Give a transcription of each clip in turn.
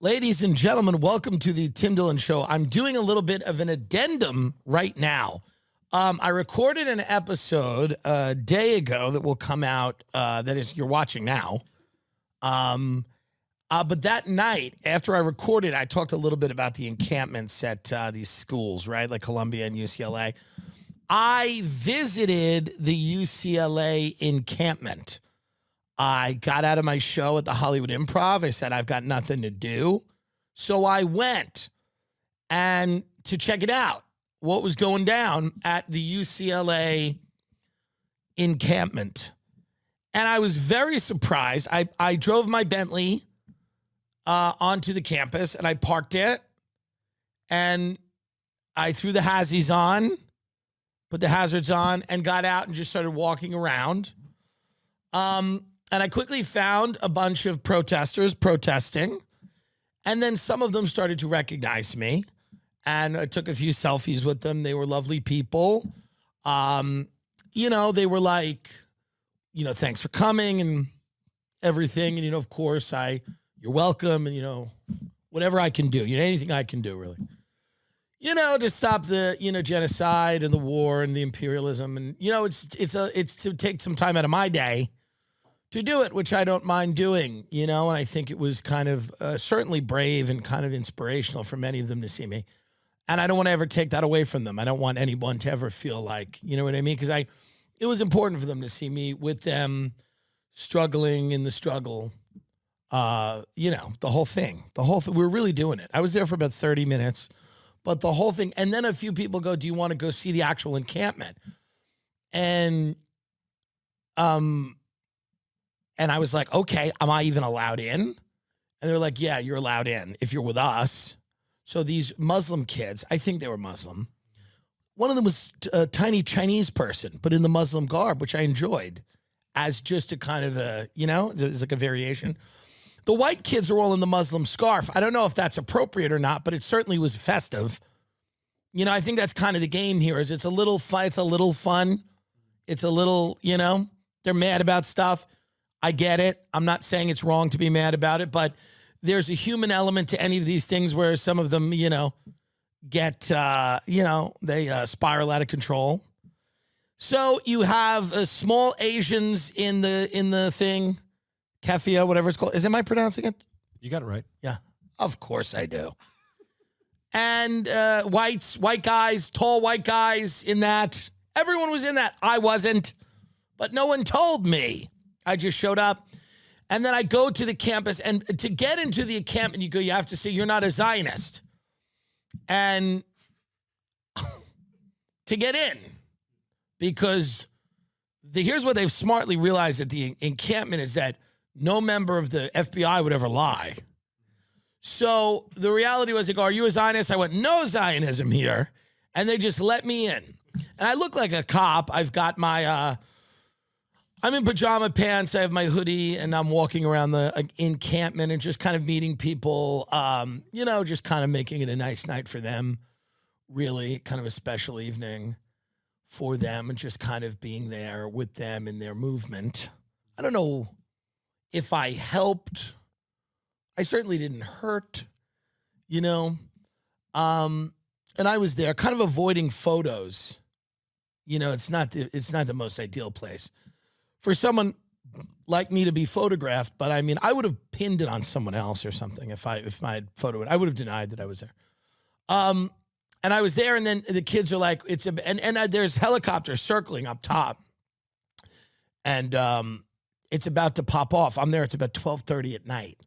Ladies and gentlemen, welcome to the Tim Dillon Show. I'm doing a little bit of an addendum right now. I recorded an episode a day ago that will come out, that is, you're watching now. But that night, after I recorded, I talked a little bit about the encampments at these schools, right, like Columbia and UCLA. I visited the UCLA encampment. I got out of my show at the Hollywood Improv. I said, I've got nothing to do. So I went and to check it out, what was going down at the UCLA encampment. And I was very surprised. I drove my Bentley onto the campus and I parked it and I threw the hazzies on, put the hazards on and got out and just started walking around. And I quickly found a bunch of protesters protesting. And then some of them started to recognize me. And I took a few selfies with them. They were lovely people. They were like, thanks for coming and everything. And, of course, you're welcome. And, whatever I can do, anything I can do, really. To stop the, genocide and the war and the imperialism. And, it's to take some time out of my day to do it, which I don't mind doing, and I think it was kind of certainly brave and kind of inspirational for many of them to see me. And I don't want to ever take that away from them. I don't want anyone to ever feel like, you know what I mean? Because it was important for them to see me with them struggling in the struggle, the whole thing. We were really doing it. I was there for about 30 minutes, but the whole thing. And then a few people go, do you want to go see the actual encampment? And I was like, okay, am I even allowed in? And they're like, yeah, you're allowed in if you're with us. So these Muslim kids, I think they were Muslim. One of them was a tiny Chinese person, but in the Muslim garb, which I enjoyed as just a kind of it's like a variation. The white kids are all in the Muslim scarf. I don't know if that's appropriate or not, but it certainly was festive. I think that's kind of the game here is it's a little fun. It's a little, they're mad about stuff. I get it. I'm not saying it's wrong to be mad about it, but there's a human element to any of these things where some of them, get, they spiral out of control. So you have small Asians in the thing, keffiyeh, whatever it's called. Am I pronouncing it? You got it right. Yeah, of course I do. And white guys, tall white guys in that. Everyone was in that. I wasn't, but no one told me. I just showed up. And then I go to the campus. And to get into the encampment, you have to say you're not a Zionist. And to get in, because here's what they've smartly realized at the encampment is that no member of the FBI would ever lie. So the reality was, they go, are you a Zionist? I went, no Zionism here. And they just let me in. And I look like a cop. I've got my... I'm in pajama pants. I have my hoodie, and I'm walking around the encampment and just kind of meeting people, just kind of making it a nice night for them, really kind of a special evening for them and just kind of being there with them in their movement. I don't know if I helped. I certainly didn't hurt, and I was there kind of avoiding photos. It's not the most ideal place for someone like me to be photographed, but I mean, I would have pinned it on someone else or something if I had photoed it. I would have denied that I was there. And I was there, and then the kids are like, there's helicopters circling up top, and it's about to pop off. I'm there. It's about 12:30 at night,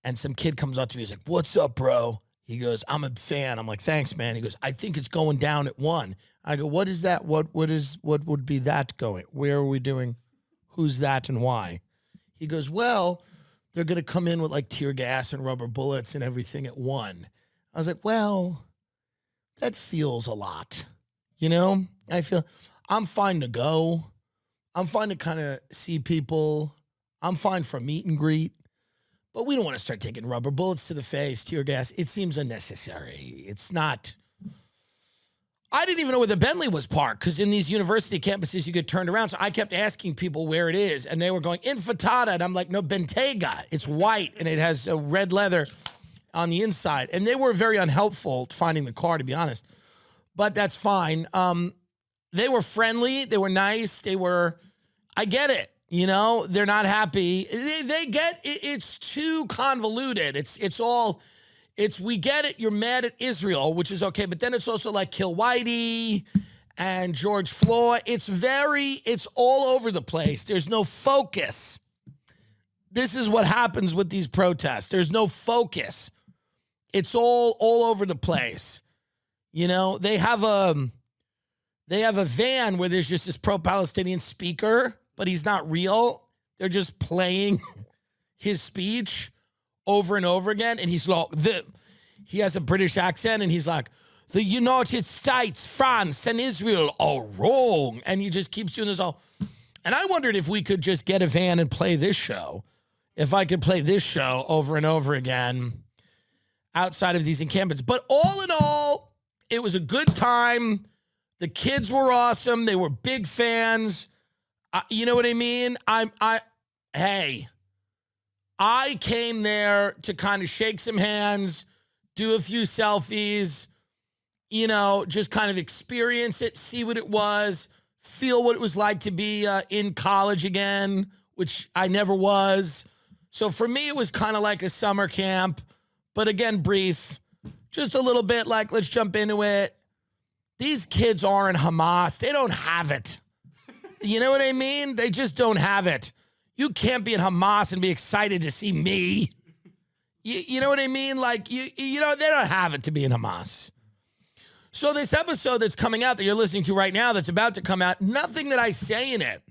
and some kid comes up to me. He's like, "What's up, bro?" He goes, "I'm a fan." I'm like, "Thanks, man." He goes, "I think it's going down at 1." I go, what is that? What would be that going? Where are we doing? Who's that and why? He goes, well, they're going to come in with like tear gas and rubber bullets and everything at 1. I was like, well, that feels a lot. I feel I'm fine to go. I'm fine to kind of see people. I'm fine for a meet and greet. But we don't want to start taking rubber bullets to the face, tear gas. It seems unnecessary. It's not... I didn't even know where the Bentley was parked because in these university campuses, you get turned around. So I kept asking people where it is, and they were going, Infantata. And I'm like, no, Bentayga. It's white, and it has a red leather on the inside. And they were very unhelpful finding the car, to be honest. But that's fine. They were friendly. They were nice. I get it. You know, they're not happy. They get it. It's too convoluted. We get it. You're mad at Israel, which is okay. But then it's also like kill Whitey and George Floyd. It's all over the place. There's no focus. This is what happens with these protests. There's no focus. It's all over the place. You know, they have a van where there's just this pro-Palestinian speaker, but he's not real. They're just playing his speech over and over again. And he's like, he has a British accent, and he's like, the United States, France, and Israel are wrong. And he just keeps doing this all. And I wondered if we could just get a van and play this show. If I could play this show over and over again outside of these encampments. But all in all, it was a good time. The kids were awesome. They were big fans. You know what I mean? Hey, I came there to kind of shake some hands, do a few selfies, you know, just kind of experience it, see what it was, feel what it was like to be in college again, which I never was. So for me, it was kind of like a summer camp, but again, brief, just a little bit like, let's jump into it. These kids aren't Hamas. They don't have it. You know what I mean? They just don't have it. You can't be in Hamas and be excited to see me. You know what I mean? Like, you know, they don't have it to be in Hamas. So this episode that's coming out that you're listening to right now, that's about to come out, nothing that I say in it,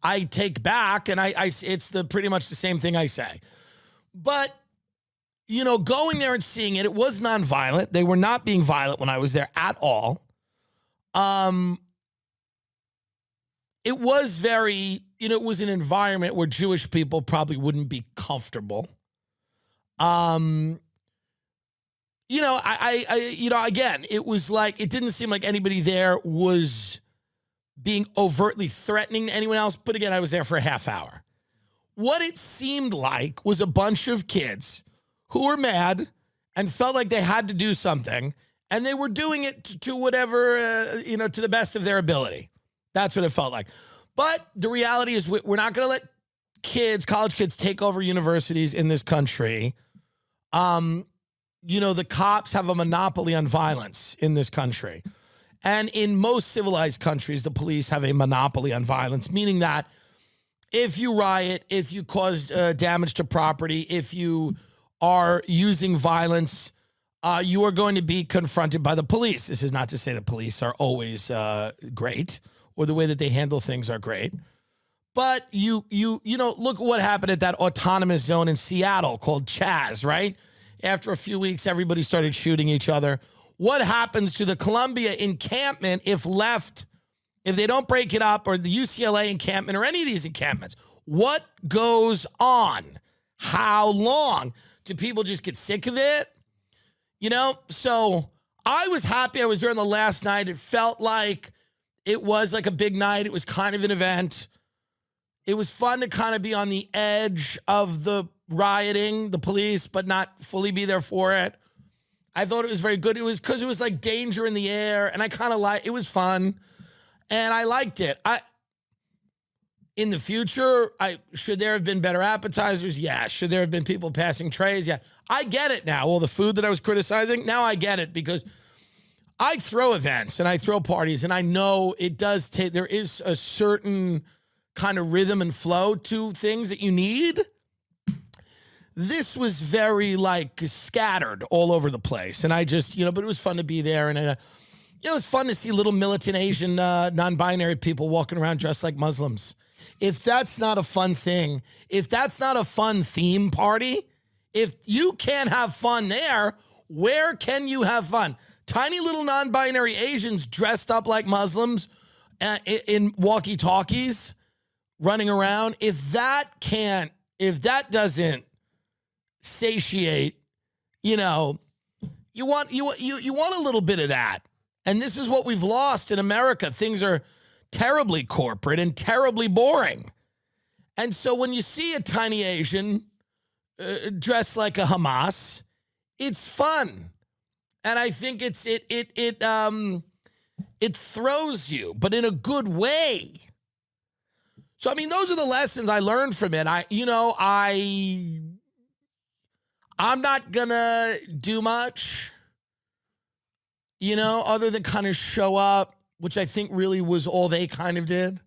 I take back, and it's pretty much the same thing I say. But, you know, going there and seeing it, it was nonviolent. They were not being violent when I was there at all. It was very, you know, it was an environment where Jewish people probably wouldn't be comfortable. You know, again, it was like, it didn't seem like anybody there was being overtly threatening to anyone else. But again, I was there for a half hour. What it seemed like was a bunch of kids who were mad and felt like they had to do something, and they were doing it to whatever, you know, to the best of their ability. That's what it felt like. But the reality is we're not going to let college kids take over universities in this country. You know, the cops have a monopoly on violence in this country. And in most civilized countries, the police have a monopoly on violence, meaning that if you riot, if you cause damage to property, if you are using violence, you are going to be confronted by the police. This is not to say the police are always great or the way that they handle things are great. But you know, look at what happened at that autonomous zone in Seattle called Chaz, right? After a few weeks, everybody started shooting each other. What happens to the Columbia encampment if they don't break it up, or the UCLA encampment or any of these encampments? What goes on? How long? Do people just get sick of it? You know, so I was happy I was there on the last night. It felt like it was like a big night. It was kind of an event. It was fun to kind of be on the edge of the rioting, the police, but not fully be there for it. I thought it was very good. It was because it was like danger in the air, and I kind of it was fun, and I liked it. In the future, should there have been better appetizers? Yeah. Should there have been people passing trays? Yeah. I get it now. All the food that I was criticizing, now I get it, because I throw events and I throw parties, and I know it does take, there is a certain kind of rhythm and flow to things that you need. This was very like scattered all over the place. And I just, you know, but it was fun to be there. And it was fun to see little militant Asian non-binary people walking around dressed like Muslims. If that's not a fun thing, if that's not a fun theme party, if you can't have fun there, where can you have fun? Tiny little non-binary Asians dressed up like Muslims in walkie-talkies running around. If that doesn't satiate, you know, you want a little bit of that. And this is what we've lost in America. Things are terribly corporate and terribly boring. And so when you see a tiny Asian dressed like a Hamas, it's fun. And I think it throws you, but in a good way. So I mean, those are the lessons I learned from it. I'm not gonna do much, other than kind of show up, which I think really was all they kind of did.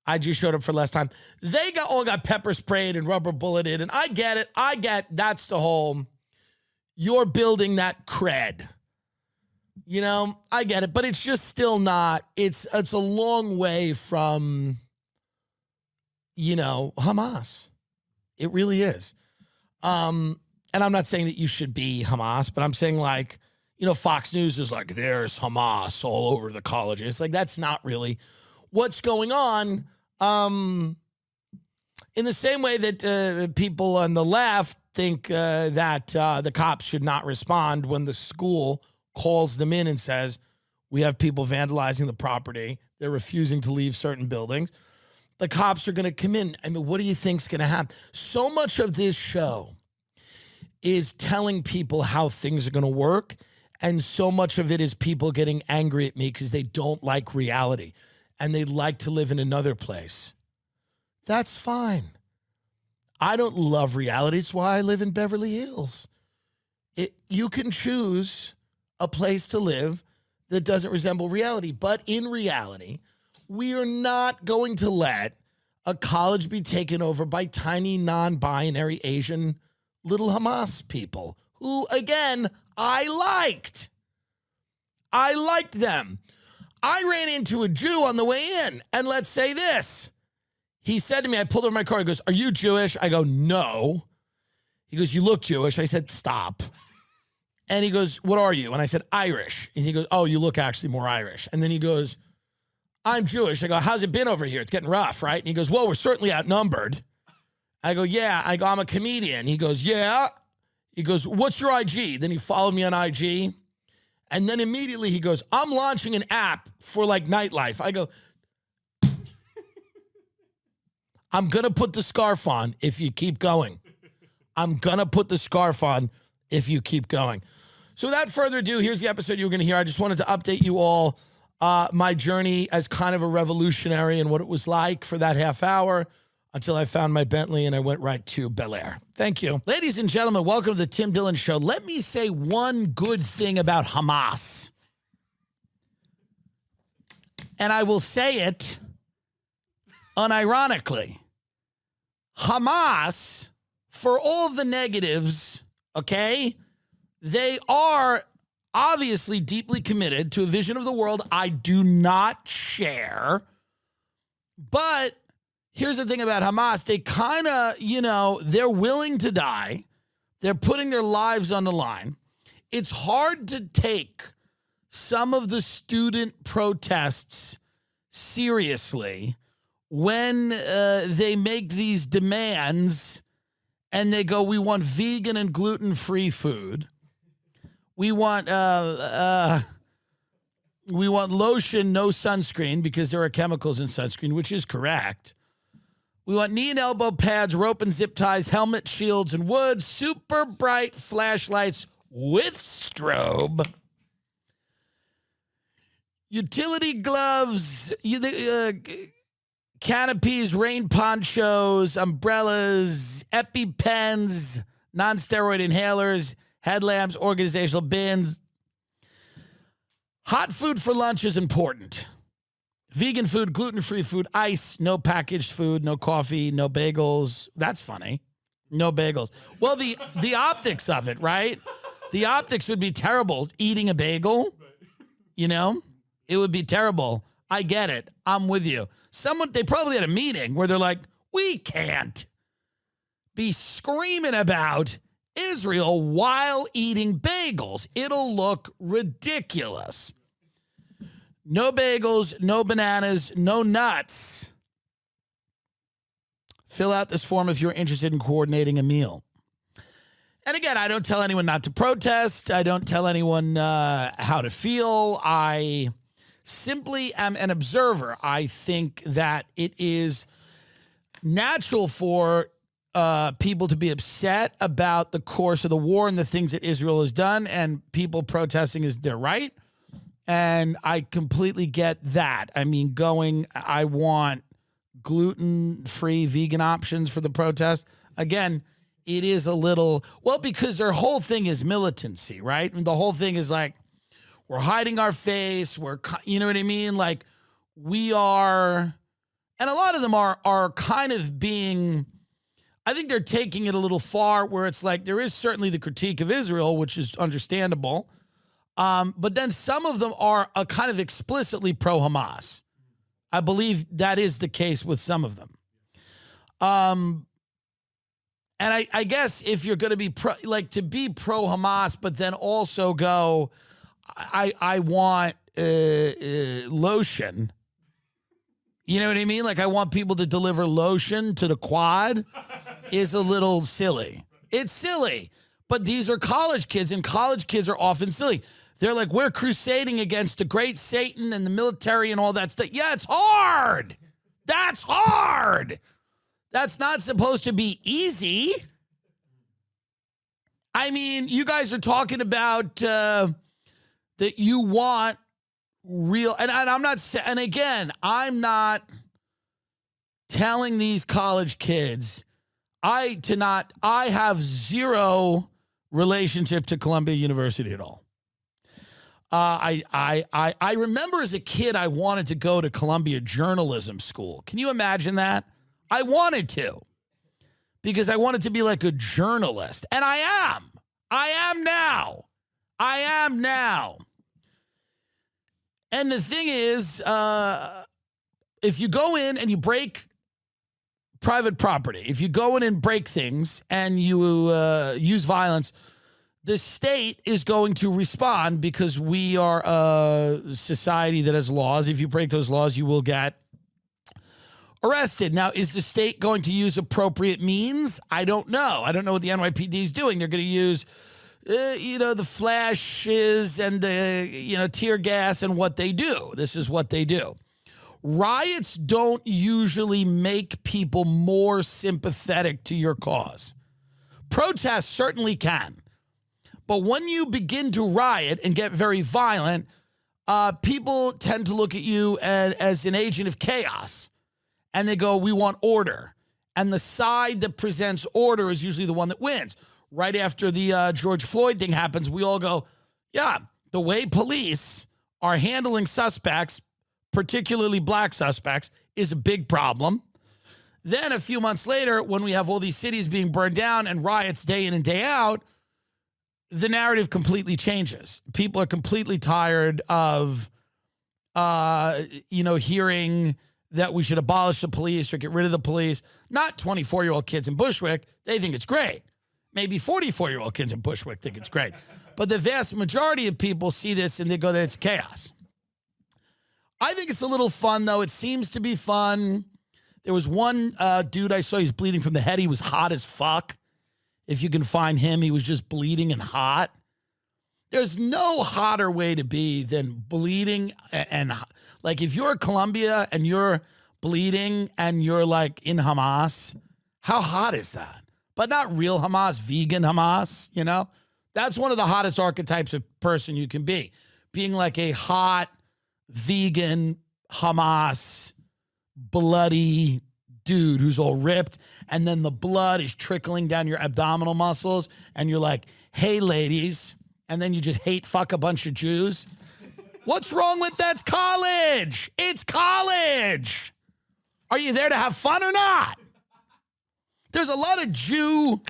I just showed up for less time. They all got pepper sprayed and rubber bulleted, and I get it. That's the whole, you're building that cred. I get it, but it's just still not, it's a long way from, Hamas. It really is. And I'm not saying that you should be Hamas, but I'm saying Fox News is like, there's Hamas all over the colleges. Like, that's not really what's going on. In the same way that people on the left think that the cops should not respond when the school calls them in and says, we have people vandalizing the property. They're refusing to leave certain buildings. The cops are going to come in. I mean, what do you think's going to happen? So much of this show is telling people how things are going to work. And so much of it is people getting angry at me because they don't like reality and they'd like to live in another place. That's fine. I don't love reality. It's why I live in Beverly Hills. You can choose a place to live that doesn't resemble reality. But in reality, we are not going to let a college be taken over by tiny, non-binary Asian little Hamas people who, again, I liked. I liked them. I ran into a Jew on the way in, and let's say this. He said to me, I pulled over my car, he goes, are you Jewish? I go, no. He goes, you look Jewish. I said, stop. And he goes, what are you? And I said, Irish. And he goes, oh, you look actually more Irish. And then he goes, I'm Jewish. I go, how's it been over here? It's getting rough, right? And he goes, well, we're certainly outnumbered. I go, yeah. I go, I'm a comedian. He goes, yeah. He goes, what's your IG? Then he followed me on IG. And then immediately he goes, I'm launching an app for nightlife. I go, I'm going to put the scarf on if you keep going. I'm going to put the scarf on if you keep going. So without further ado, here's the episode you were going to hear. I just wanted to update you all my journey as kind of a revolutionary and what it was like for that half hour until I found my Bentley and I went right to Bel Air. Thank you. Ladies and gentlemen, welcome to the Tim Dillon Show. Let me say one good thing about Hamas. And I will say it unironically. Hamas, for all of the negatives, okay, they are obviously deeply committed to a vision of the world I do not share. But here's the thing about Hamas. They kind of, they're willing to die. They're putting their lives on the line. It's hard to take some of the student protests seriously when they make these demands and they go, we want vegan and gluten-free food. We want lotion, no sunscreen, because there are chemicals in sunscreen, which is correct. We want knee and elbow pads, rope and zip ties, helmet, shields, and wood, super bright flashlights with strobe, utility gloves, canopies, rain ponchos, umbrellas, EpiPens, non-steroid inhalers, headlamps, organizational bins. Hot food for lunch is important. Vegan food, gluten-free food, ice, no packaged food, no coffee, no bagels. That's funny. No bagels. Well, the optics of it, right? The optics would be terrible. Eating a bagel, it would be terrible. I get it. I'm with you. They probably had a meeting where they're like, we can't be screaming about Israel while eating bagels. It'll look ridiculous. No bagels, no bananas, no nuts. Fill out this form if you're interested in coordinating a meal. And again, I don't tell anyone not to protest. I don't tell anyone how to feel. I simply am an observer. I think that it is natural for people to be upset about the course of the war and the things that Israel has done, and people protesting is their right. And I completely get that. I mean, I want gluten-free vegan options for the protest. Again, it is a little, because their whole thing is militancy, right? And the whole thing is like, we're hiding our face. You know what I mean? Like, we are, and a lot of them are kind of being, I think they're taking it a little far, where it's like, there is certainly the critique of Israel, which is understandable. But then some of them are kind of explicitly pro-Hamas. I believe that is the case with some of them. And I guess if you're going to be to be pro-Hamas, but then also go, I want lotion. You know what I mean? Like, I want people to deliver lotion to the quad is a little silly. It's silly. But these are college kids, and college kids are often silly. They're like, we're crusading against the great Satan and the military and all that stuff. Yeah, it's hard. That's hard. That's not supposed to be easy. I mean, you guys are talking about that you want real, and I'm not, and again, I'm not telling these college kids, I have zero relationship to Columbia University at all. I remember as a kid, I wanted to go to Columbia Journalism School. Can you imagine that? I wanted to, because I wanted to be like a journalist. And I am now. And the thing is, if you go in and you break private property, if you go in and break things and you use violence, the state is going to respond, because we are a society that has laws. If you break those laws, you will get arrested. Now, is the state going to use appropriate means? I don't know. I don't know what the NYPD is doing. They're going to use, the flashes and the, tear gas and what they do. This is what they do. Riots don't usually make people more sympathetic to your cause. Protests certainly can. But when you begin to riot and get very violent, people tend to look at you as an agent of chaos. And they go, we want order. And the side that presents order is usually the one that wins. Right after the George Floyd thing happens, we all go, yeah, the way police are handling suspects, particularly black suspects, is a big problem. Then a few months later, when we have all these cities being burned down and riots day in and day out, the narrative completely changes. People are completely tired of, hearing that we should abolish the police or get rid of the police. Not 24-year-old kids in Bushwick. They think it's great. Maybe 44-year-old kids in Bushwick think it's great. But the vast majority of people see this and they go, that it's chaos. I think it's a little fun, though. It seems to be fun. There was one dude I saw, he's bleeding from the head. He was hot as fuck. If you can find him, he was just bleeding and hot. There's no hotter way to be than bleeding and like, if you're Columbia and you're bleeding and you're like in Hamas, how hot is that? But not real Hamas, vegan Hamas, That's one of the hottest archetypes of person you can be. Being like a hot, vegan Hamas, bloody dude who's all ripped, and then the blood is trickling down your abdominal muscles, and you're like, hey, ladies, and then you just hate fuck a bunch of Jews. What's wrong with that's college? It's college. Are you there to have fun or not? There's a lot of Jew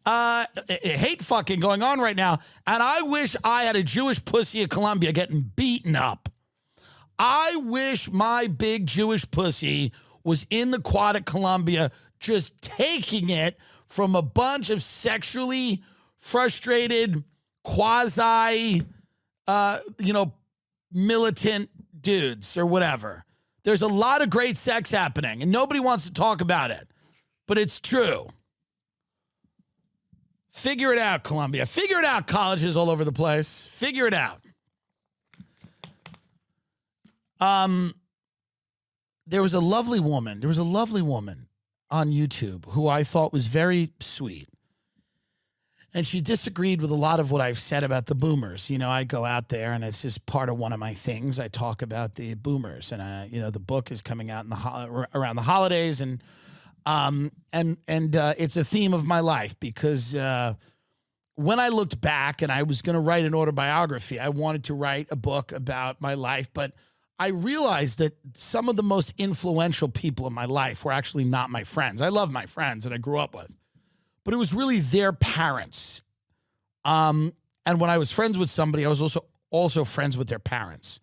hate fucking going on right now, and I wish I had a Jewish pussy at Columbia getting beaten up. I wish my big Jewish pussy was in the quad at Columbia just taking it from a bunch of sexually frustrated, quasi, militant dudes or whatever. There's a lot of great sex happening, and nobody wants to talk about it, but it's true. Figure it out, Columbia. Figure it out, colleges all over the place. Figure it out. There was a lovely woman. There was a lovely woman on YouTube who I thought was very sweet. And she disagreed with a lot of what I've said about the boomers. You know, I go out there, and it's just part of one of my things. I talk about the boomers, and the book is coming out in around the holidays, and it's a theme of my life because when I looked back and I was going to write an autobiography, I wanted to write a book about my life, but I realized that some of the most influential people in my life were actually not my friends. I love my friends that I grew up with, but it was really their parents. And when I was friends with somebody, I was also friends with their parents.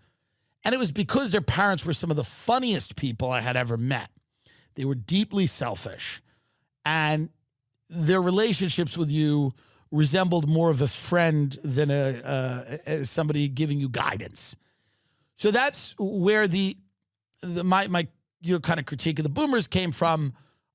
And it was because their parents were some of the funniest people I had ever met. They were deeply selfish, and their relationships with you resembled more of a friend than somebody giving you guidance. So that's where my kind of critique of the boomers came from.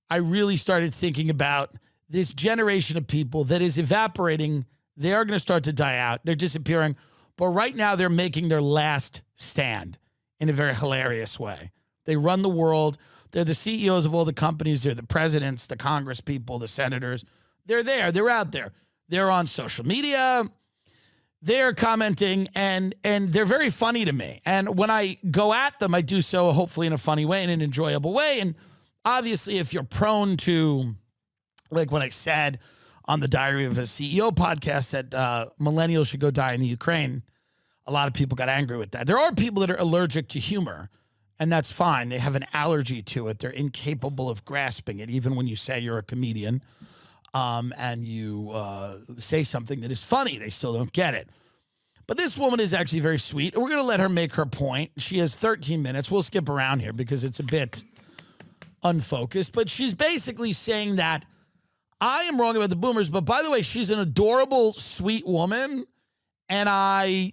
I really started thinking about this generation of people that is evaporating. They are going to start to die out. They're disappearing. But right now they're making their last stand in a very hilarious way. They run the world. They're the CEOs of all the companies. They're the presidents, the Congress people, the senators. They're there. They're out there. They're on social media. They're commenting, and they're very funny to me. And when I go at them, I do so hopefully in a funny way, in an enjoyable way. And obviously, if you're prone to, like what I said on the Diary of a CEO podcast, that millennials should go die in the Ukraine, a lot of people got angry with that. There are people that are allergic to humor, and that's fine. They have an allergy to it. They're incapable of grasping it, even when you say you're a comedian. And you say something that is funny, they still don't get it. But this woman is actually very sweet. We're going to let her make her point. She has 13 minutes. We'll skip around here because it's a bit unfocused. But she's basically saying that I am wrong about the boomers. But by the way, she's an adorable, sweet woman. And I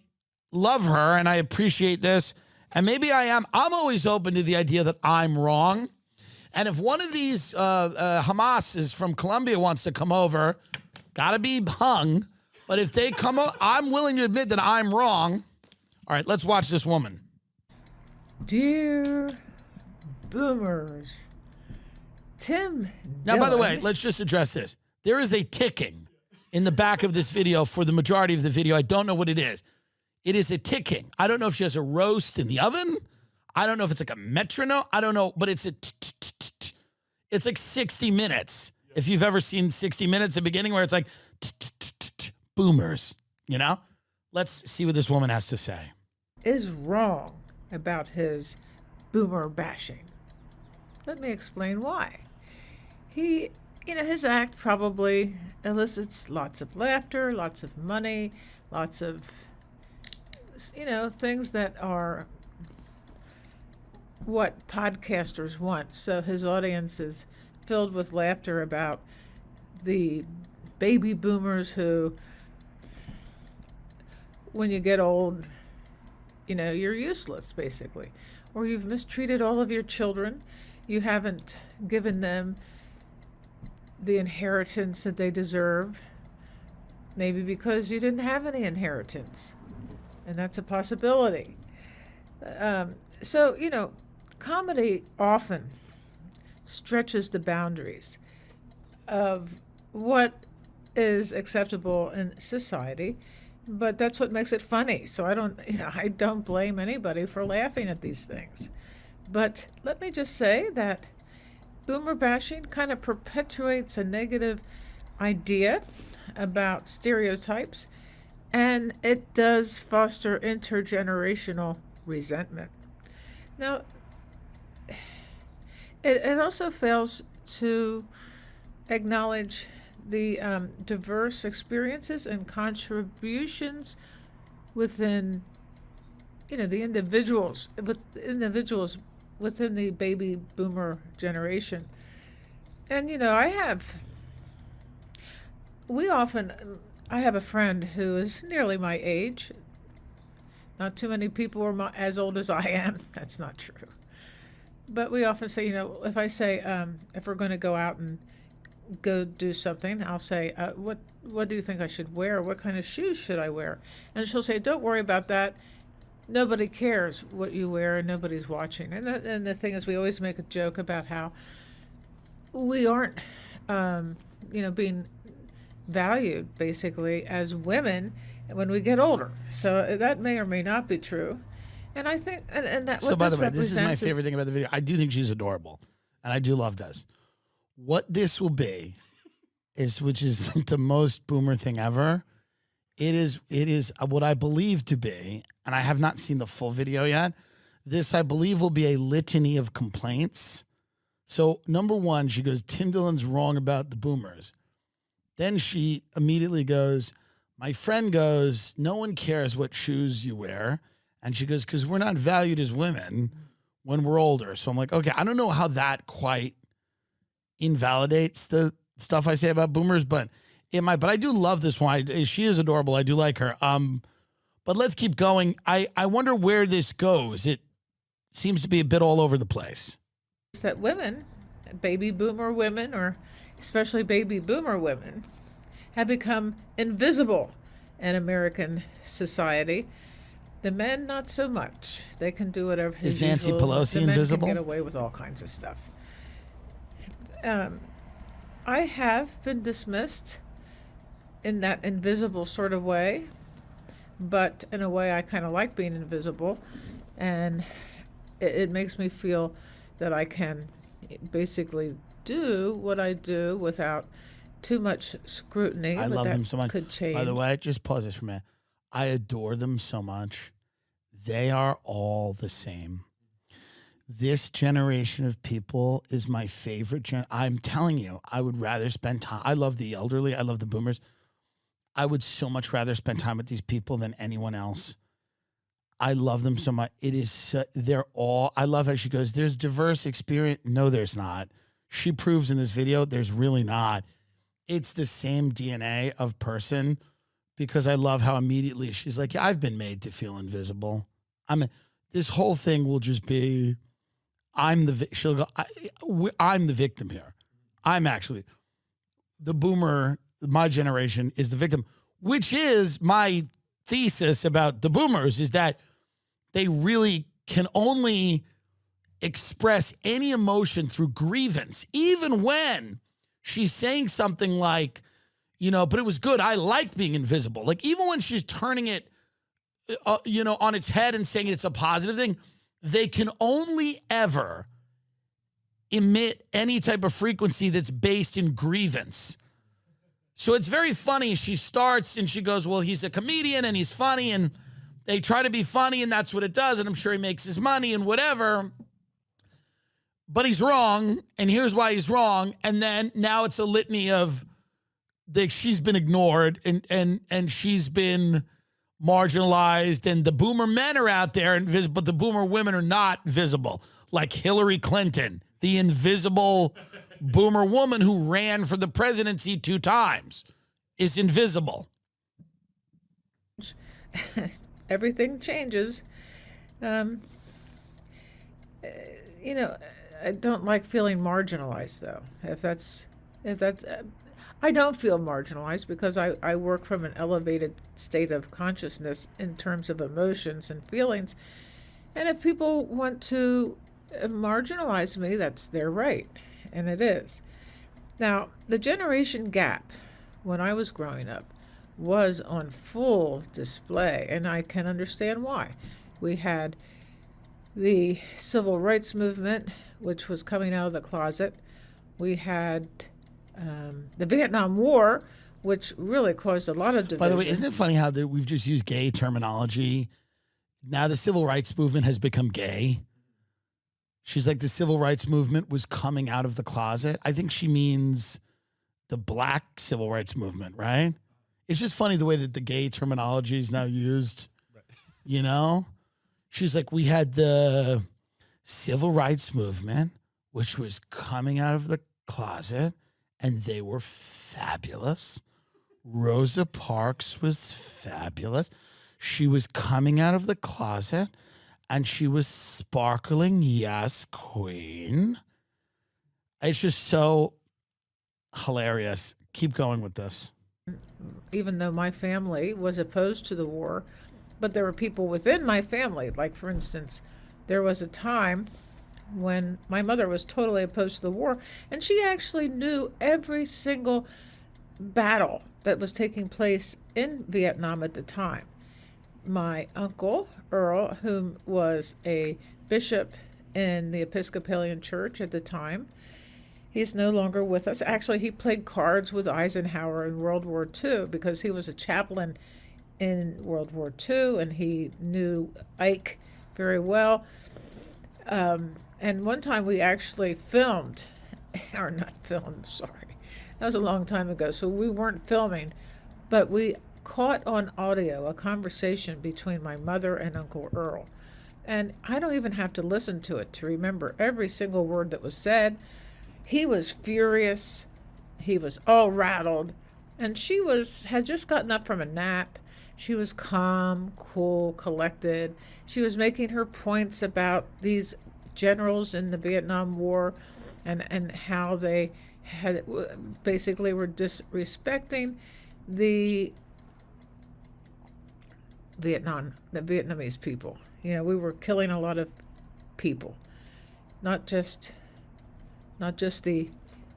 love her and I appreciate this. And maybe I am. I'm always open to the idea that I'm wrong. And if one of these Hamas is from Colombia wants to come over, got to be hung. But if they come over, I'm willing to admit that I'm wrong. All right, let's watch this woman. Dear boomers, Tim Dillon. Now, by the way, let's just address this. There is a ticking in the back of this video for the majority of the video. I don't know what it is. It is a ticking. I don't know if she has a roast in the oven. I don't know if it's like a metronome. I don't know, but it's a it's like 60 minutes. If you've ever seen 60 Minutes at the beginning where it's like boomers, you know? Let's see what this woman has to say. Is wrong about his boomer bashing. Let me explain why. His act probably elicits lots of laughter, lots of money, lots of, things that are what podcasters want. So his audience is filled with laughter about the baby boomers who, when you get old, you're useless, basically. Or you've mistreated all of your children. You haven't given them the inheritance that they deserve. Maybe because you didn't have any inheritance. And that's a possibility. So, comedy often stretches the boundaries of what is acceptable in society, but that's what makes it funny. So I don't blame anybody for laughing at these things. But let me just say that boomer bashing kind of perpetuates a negative idea about stereotypes, and it does foster intergenerational resentment. Now, it also fails to acknowledge the diverse experiences and contributions within, the individuals within the baby boomer generation. And, I have a friend who is nearly my age. Not too many people are as old as I am. That's not true. But we often say, if I say, if we're going to go out and go do something, I'll say, what do you think I should wear? What kind of shoes should I wear? And she'll say, don't worry about that. Nobody cares what you wear, and nobody's watching. And the thing is, we always make a joke about how we aren't, being valued basically as women when we get older. So that may or may not be true. And I think, and that. So, by the way, this is my favorite thing about the video. I do think she's adorable, and I do love this. What this will be which is the most boomer thing ever. It is what I believe to be, and I have not seen the full video yet. This, I believe, will be a litany of complaints. So, number one, she goes, Tim Dillon's wrong about the boomers. Then she immediately goes, my friend goes, no one cares what shoes you wear. And she goes, because we're not valued as women when we're older. So I'm like, okay, I don't know how that quite invalidates the stuff I say about boomers, but it might. But I do love this one. She is adorable. I do like her. But let's keep going. I wonder where this goes. It seems to be a bit all over the place. It's that women, baby boomer women, or especially baby boomer women, have become invisible in American society. The men, not so much. They can do whatever. Is Nancy Pelosi invisible? Can get away with all kinds of stuff. I have been dismissed in that invisible sort of way, but in a way I kind of like being invisible, and it makes me feel that I can basically do what I do without too much scrutiny. I love them so much. Could change. By the way, just pause this for a minute. I adore them so much. They are all the same. This generation of people is my favorite. I'm telling you, I would rather spend time. I love the elderly. I love the boomers. I would so much rather spend time with these people than anyone else. I love them so much. It is, they're all, I love how she goes, there's diverse experience. No, there's not. She proves in this video, there's really not. It's the same DNA of person. Because I love how immediately she's like, yeah, I've been made to feel invisible. This whole thing will just be, she'll go, I'm the victim here. I'm actually, the boomer, my generation is the victim, which is my thesis about the boomers, is that they really can only express any emotion through grievance, even when she's saying something like, but it was good. I liked being invisible. Like, even when she's turning it, on its head and saying it's a positive thing, they can only ever emit any type of frequency that's based in grievance. So it's very funny. She starts and she goes, well, he's a comedian and he's funny, and they try to be funny, and that's what it does. And I'm sure he makes his money and whatever. But he's wrong, and here's why he's wrong. And then now it's a litany of, she's been ignored and she's been marginalized, and the boomer men are out there invisible, but the boomer women are not visible. Like Hillary Clinton, the invisible boomer woman who ran for the presidency 2 times, is invisible. Everything changes. I don't like feeling marginalized, though. If that's I don't feel marginalized because I work from an elevated state of consciousness in terms of emotions and feelings. And if people want to marginalize me, that's their right. And it is. Now, the generation gap when I was growing up was on full display, and I can understand why. We had the civil rights movement, which was coming out of the closet. We had the Vietnam War, which really caused a lot of division. By the way, isn't it funny how we've just used gay terminology? Now the civil rights movement has become gay. She's like, the civil rights movement was coming out of the closet. I think she means the black civil rights movement, right? It's just funny the way that the gay terminology is now used, She's like, we had the civil rights movement, which was coming out of the closet, and they were fabulous. Rosa Parks was fabulous. She was coming out of the closet, and she was sparkling. Yes, queen. It's just so, hilarious. Keep going with this. Even though my family was opposed to the war, but there were people within my family. Like, for instance, there was a time when my mother was totally opposed to the war, and she actually knew every single battle that was taking place in Vietnam at the time. My uncle, Earl, whom was a bishop in the Episcopalian Church at the time, he's no longer with us. Actually, he played cards with Eisenhower in World War II because he was a chaplain in World War II, and he knew Ike very well. And one time we actually filmed, or not filmed, sorry. That was a long time ago, so we weren't filming, but we caught on audio a conversation between my mother and Uncle Earl. And I don't even have to listen to it to remember every single word that was said. He was furious. He was all rattled. And she had just gotten up from a nap. She was calm, cool, collected. She was making her points about these generals in the Vietnam War and how they had basically were disrespecting the Vietnamese people. You know, we were killing a lot of people, not just the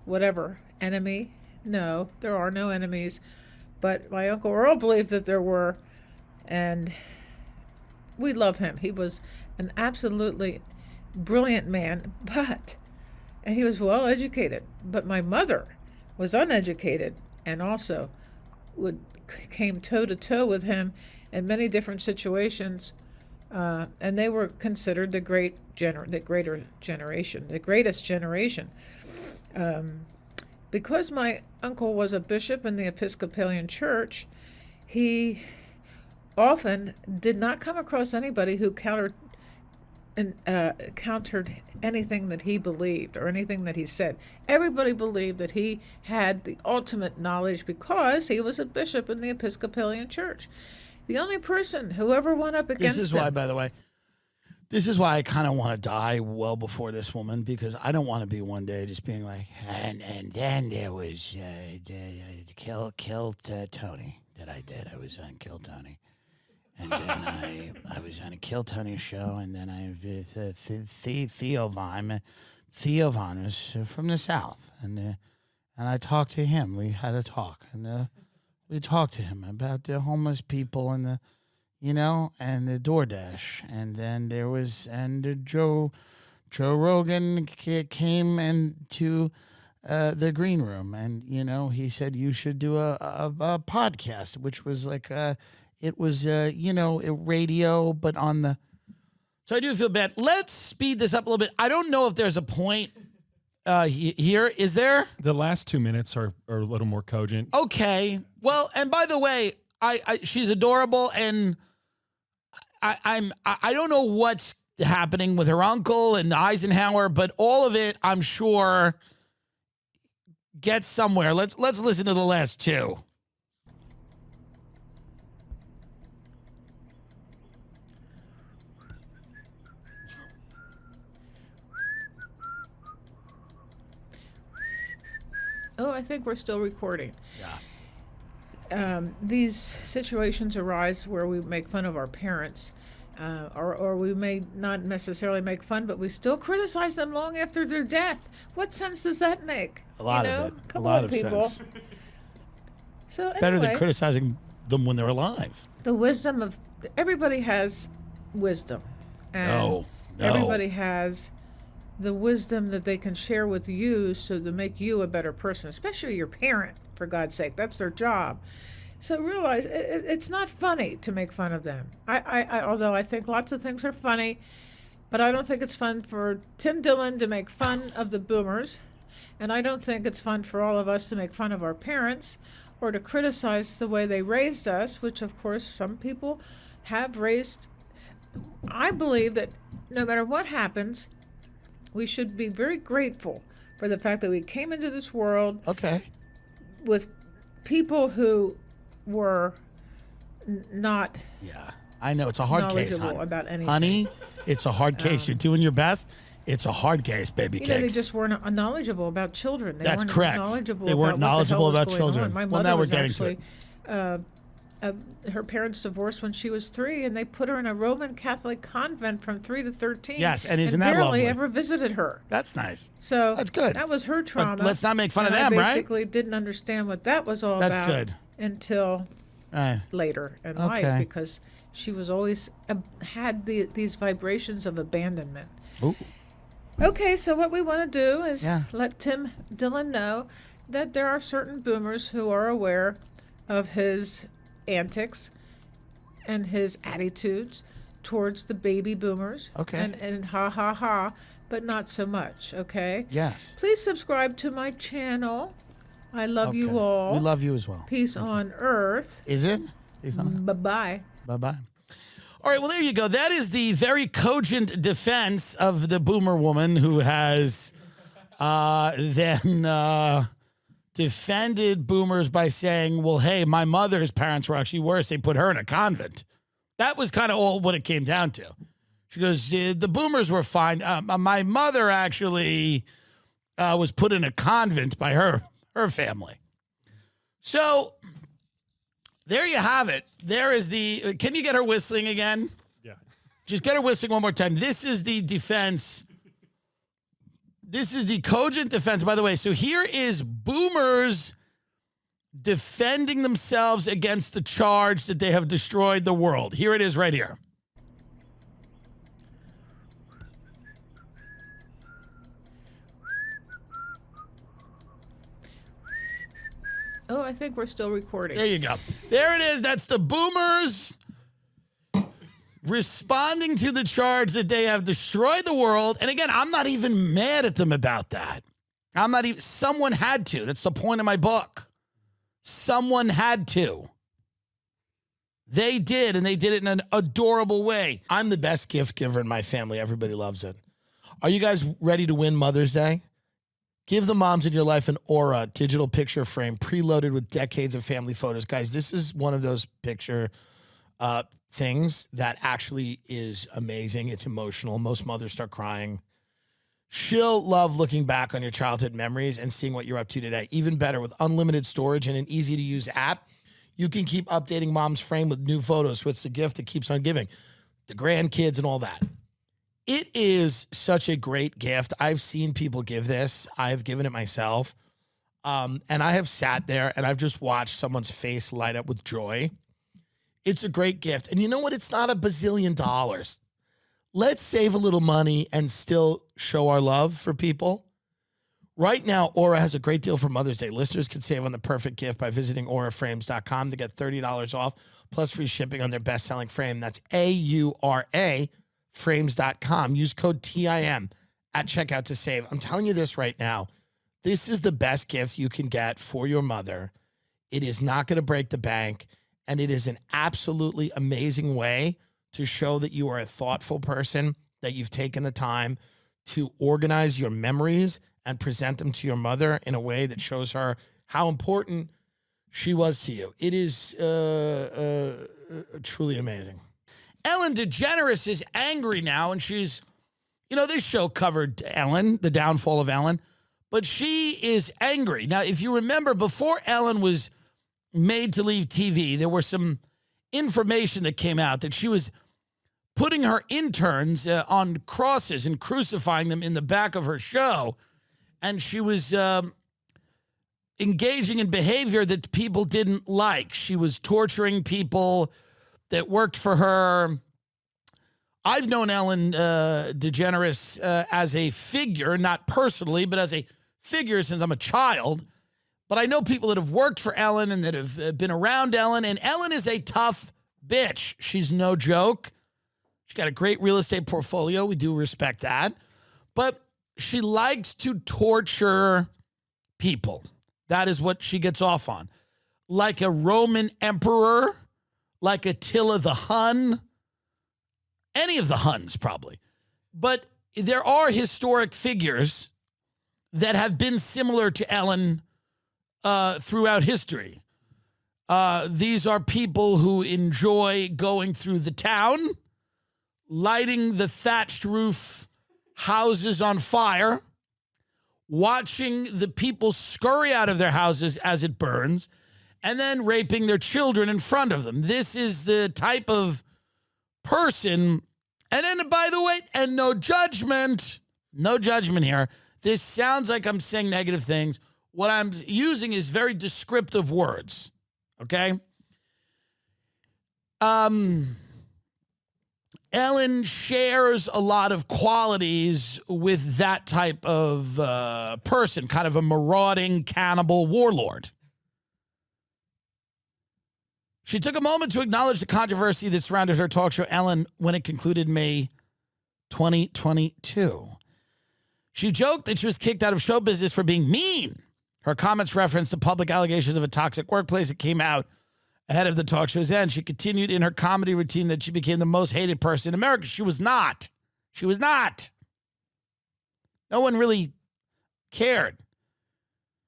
whatever enemy. No, there are no enemies, but my Uncle Earl believed that there were, and we love him. He was an absolutely brilliant man, and he was well educated. But my mother was uneducated and also came toe to toe with him in many different situations, and they were considered the greatest generation. Because my uncle was a bishop in the Episcopalian Church, he often did not come across anybody who countered anything that he believed or anything that he said. Everybody believed that he had the ultimate knowledge because he was a bishop in the Episcopalian Church. The only person who ever went up against This is why, by the way, this is why I kind of want to die well before this woman, because I don't want to be one day just being like, and then there was Kill Tony that I did. I was on Kill Tony. And then I was on a Kill Tony show, and then I Theo Von was from the South, and I talked to him. We had a talk, and we talked to him about the homeless people and the DoorDash, and then there was Joe Rogan came into the green room, and he said you should do a podcast, which was like it was a radio, but on the. So I do feel bad. Let's speed this up a little bit. I don't know if there's a point here. Is there? The last 2 minutes are a little more cogent. Okay. Well, and by the way, she's adorable, and I don't know what's happening with her uncle and Eisenhower, but all of it, I'm sure, gets somewhere. Let's listen to the last two. Oh, I think we're still recording. Yeah. These situations arise where we make fun of our parents, or we may not necessarily make fun, but we still criticize them long after their death. What sense does that make? A lot of it. Come a lot on, of people. sense. So anyway, Better than criticizing them when they're alive. the wisdom of everybody has wisdom, and No. everybody has the wisdom that they can share with you so to make you a better person, especially your parent, for God's sake. That's their job. So realize it's not funny to make fun of them. Although I think lots of things are funny, but I don't think it's fun for Tim Dillon to make fun of the boomers, and I don't think it's fun for all of us to make fun of our parents or to criticize the way they raised us, which of course some people have raised. I believe that no matter what happens, we should be very grateful for the fact that we came into this world Okay. with people who were not Yeah. I know it's a hard case, knowledgeable honey. about anything. Honey, it's a hard case. You're doing your best. It's a hard case, baby You know, they cakes. just weren't knowledgeable about children. They That's weren't correct. knowledgeable They weren't about knowledgeable what the hell about was going children. on. My Well, mother now we're was getting to actually, her parents divorced when she was 3, and they put her in a Roman Catholic convent from 3 to 13. Yes, and isn't that lovely? barely ever visited her. That's nice. So That's good. That was her trauma. But let's not make fun of and them, I right? basically didn't understand what that was all That's about good. until Right. later in Okay. life, because she was always had these vibrations of abandonment. Ooh. Okay, so what we want to do is Yeah. let Tim Dillon know that there are certain boomers who are aware of his antics and his attitudes towards the baby boomers. Okay. And ha ha ha, but not so much, okay? Yes. Please subscribe to my channel. I love you Okay. all. We love you as well. Peace on earth. Is it? Bye-bye. Bye-bye. All right, well, there you go. That is the very cogent defense of the boomer woman who has then defended boomers by saying, well, hey, my mother's parents were actually worse. They put her in a convent. That was kind of all what it came down to. She goes, the boomers were fine. My mother actually was put in a convent by her family. So there you have it. There is the, can you get her whistling again? Yeah. Just get her whistling one more time. This is the defense. This is the cogent defense, by the way. So here is boomers defending themselves against the charge that they have destroyed the world. Here it is right here. Oh, I think we're still recording. There you go. There it is. That's the boomers responding to the charge that they have destroyed the world. And again, I'm not even mad at them about that. I'm not even, someone had to. That's the point of my book. Someone had to. They did, and they did it in an adorable way. I'm the best gift giver in my family. Everybody loves it. Are you guys ready to win Mother's Day? Give the moms in your life an Aura digital picture frame preloaded with decades of family photos. Guys, this is one of those picture things that actually is amazing. It's emotional. Most mothers start crying. She'll love looking back on your childhood memories and seeing what you're up to today. Even better, with unlimited storage and an easy-to-use app, you can keep updating mom's frame with new photos. So it's the gift that keeps on giving. The grandkids and all that. It is such a great gift. I've seen people give this. I've given it myself. And I have sat there and I've just watched someone's face light up with joy. It's a great gift. And you know what? It's not a bazillion dollars. Let's save a little money and still show our love for people. Right now, Aura has a great deal for Mother's Day. Listeners can save on the perfect gift by visiting auraframes.com to get $30 off plus free shipping on their best-selling frame. That's AURA. frames.com. Use code TIM at checkout to save. I'm telling you this right now. This is the best gift you can get for your mother. It is not going to break the bank, and it is an absolutely amazing way to show that you are a thoughtful person, that you've taken the time to organize your memories and present them to your mother in a way that shows her how important she was to you. It is truly amazing. Ellen DeGeneres is angry now, and she's, you know, this show covered Ellen, the downfall of Ellen, but she is angry. Now, if you remember, before Ellen was made to leave TV, there was some information that came out that she was putting her interns on crosses and crucifying them in the back of her show, and she was engaging in behavior that people didn't like. She was torturing people that worked for her. I've known Ellen DeGeneres as a figure, not personally, but as a figure since I'm a child. But I know people that have worked for Ellen and that have been around Ellen, and Ellen is a tough bitch. She's no joke. She's got a great real estate portfolio. We do respect that. But she likes to torture people. That is what she gets off on. Like a Roman emperor, like Attila the Hun, any of the Huns probably. But there are historic figures that have been similar to Ellen throughout history. These are people who enjoy going through the town, lighting the thatched roof houses on fire, watching the people scurry out of their houses as it burns, and then raping their children in front of them. This is the type of person. And then, by the way, and no judgment here. This sounds like I'm saying negative things. What I'm using is very descriptive words, okay? Ellen shares a lot of qualities with that type of person, kind of a marauding cannibal warlord. She took a moment to acknowledge the controversy that surrounded her talk show, Ellen, when it concluded May 2022. She joked that she was kicked out of show business for being mean. Her comments referenced the public allegations of a toxic workplace that came out ahead of the talk show's end. She continued in her comedy routine that she became the most hated person in America. She was not. She was not. No one really cared.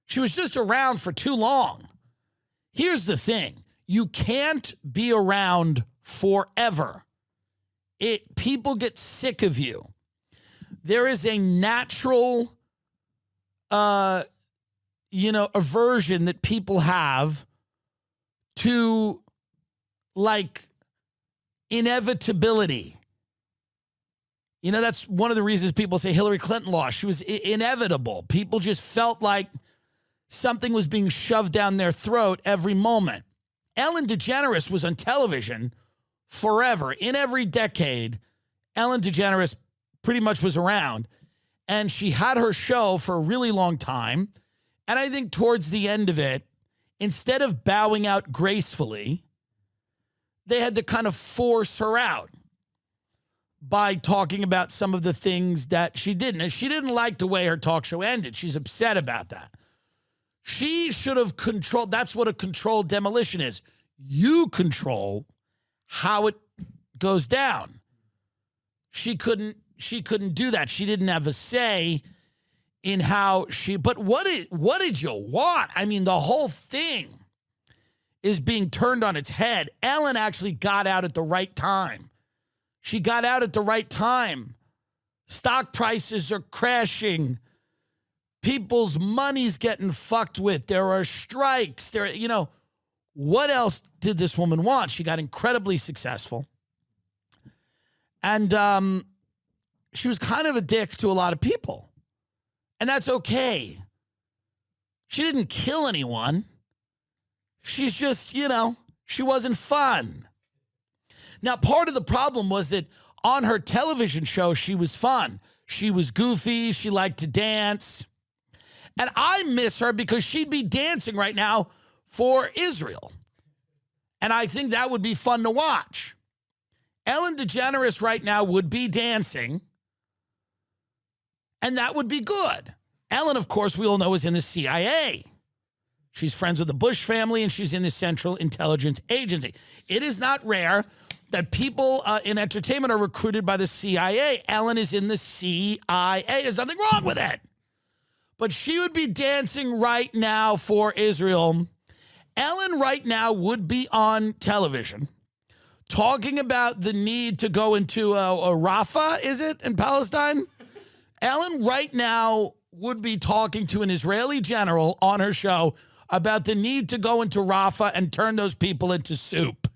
She was just around for too long. Here's the thing. You can't be around forever. People get sick of you. There is a natural, aversion that people have to, like, inevitability. You know, that's one of the reasons people say Hillary Clinton lost. She was inevitable. People just felt like something was being shoved down their throat every moment. Ellen DeGeneres was on television forever. In every decade, Ellen DeGeneres pretty much was around. And she had her show for a really long time. And I think towards the end of it, instead of bowing out gracefully, they had to kind of force her out by talking about some of the things that she didn't. And she didn't like the way her talk show ended. She's upset about that. She should have controlled. That's what a controlled demolition is. You control how it goes down. She couldn't do that. She didn't have a say in how she, but what did you want? I mean, the whole thing is being turned on its head. Ellen actually got out at the right time. She got out at the right time. Stock prices are crashing. People's money's getting fucked with. There are strikes. What else did this woman want? She got incredibly successful. And she was kind of a dick to a lot of people. And that's okay. She didn't kill anyone. She's just, she wasn't fun. Now, part of the problem was that on her television show, she was fun. She was goofy. She liked to dance. And I miss her because she'd be dancing right now for Israel. And I think that would be fun to watch. Ellen DeGeneres right now would be dancing. And that would be good. Ellen, of course, we all know is in the CIA. She's friends with the Bush family, and she's in the Central Intelligence Agency. It is not rare that people in entertainment are recruited by the CIA. Ellen is in the CIA. There's nothing wrong with it. But she would be dancing right now for Israel. Ellen right now would be on television talking about the need to go into Rafah, is it, in Palestine? Ellen right now would be talking to an Israeli general on her show about the need to go into Rafah and turn those people into soup.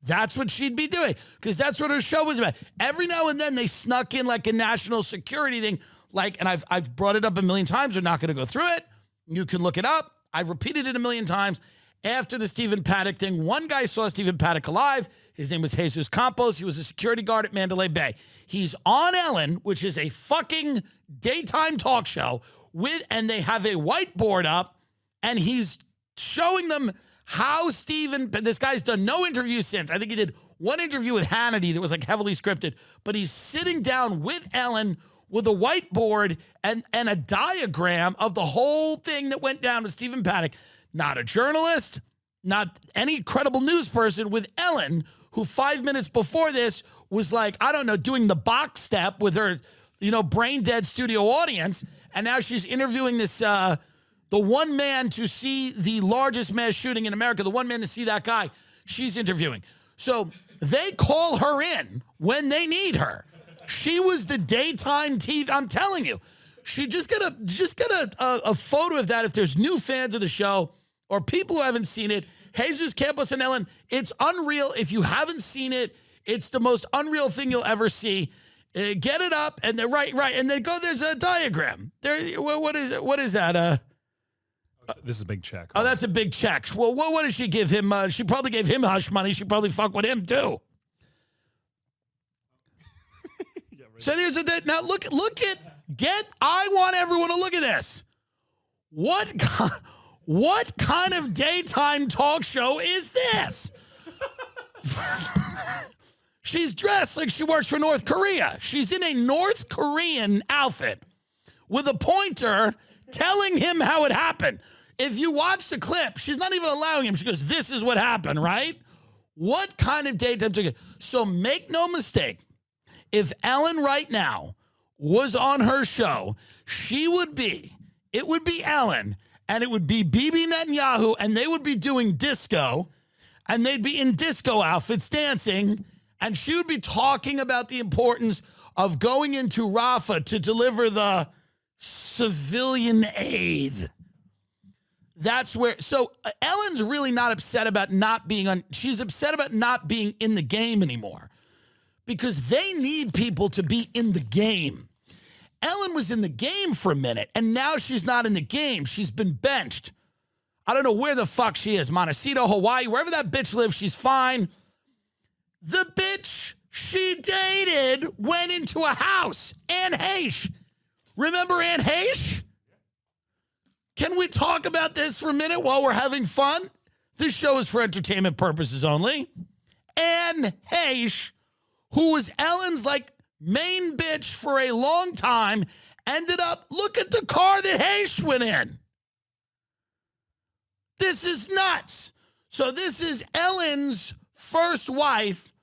That's what she'd be doing, because that's what her show was about. Every now and then they snuck in like a national security thing, and I've brought it up a million times. We're not going to go through it. You can look it up. I've repeated it a million times. After the Stephen Paddock thing, one guy saw Stephen Paddock alive. His name was Jesus Campos. He was a security guard at Mandalay Bay. He's on Ellen, which is a fucking daytime talk show, and they have a whiteboard up, and he's showing them how this guy's done no interviews since. I think he did one interview with Hannity that was like heavily scripted, but he's sitting down with Ellen with a whiteboard and a diagram of the whole thing that went down with Stephen Paddock. Not a journalist, not any credible news person, with Ellen, who 5 minutes before this was like, I don't know, doing the box step with her, brain dead studio audience. And now she's interviewing this, the one man to see the largest mass shooting in America, the one man to see that guy, she's interviewing. So they call her in when they need her. She was the daytime TV. I'm telling you, she just get a photo of that. If there's new fans of the show or people who haven't seen it, Jesus Campos and Ellen, it's unreal. If you haven't seen it, it's the most unreal thing you'll ever see. Get it up and then right, and then go. There's a diagram. There. What is it? What is that? This is a big check. Oh, that's a big check. Well, what did she give him? She probably gave him hush money. She probably fucked with him too. Yeah, right. So there's now look at I want everyone to look at this. What kind of daytime talk show is this? She's dressed like she works for North Korea. She's in a North Korean outfit with a pointer telling him how it happened. If you watch the clip, she's not even allowing him. She goes, this is what happened, right? What kind of daytime talk show? So make no mistake, if Ellen right now was on her show, it would be Ellen, and it would be Bibi Netanyahu, and they would be doing disco, and they'd be in disco outfits dancing, and she would be talking about the importance of going into Rafah to deliver the civilian aid. That's where, so Ellen's really not upset about not being on, she's upset about not being in the game anymore because they need people to be in the game. Ellen was in the game for a minute, and now she's not in the game. She's been benched. I don't know where the fuck she is. Montecito, Hawaii, wherever that bitch lives, she's fine. The bitch she dated went into a house. Anne Heche. Remember Anne Heche? Can we talk about this for a minute while we're having fun? This show is for entertainment purposes only. Anne Heche, who was Ellen's main bitch for a long time, ended up, look at the car that Heche went in. This is nuts. So this is Ellen's first wife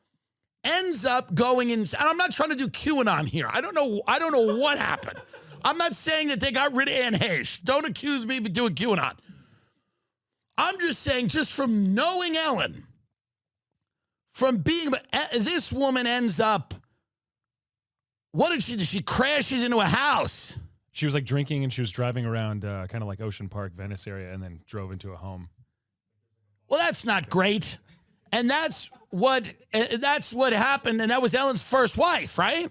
ends up going in, and I'm not trying to do QAnon here. I don't know what happened. I'm not saying that they got rid of Anne Heche. Don't accuse me of doing QAnon. I'm just saying, just from knowing Ellen, from being, this woman ends up, what did she do? She crashes into a house. She was drinking and she was driving around kind of like Ocean Park, Venice area, and then drove into a home. Well, that's not great. And that's what happened. And that was Ellen's first wife, right?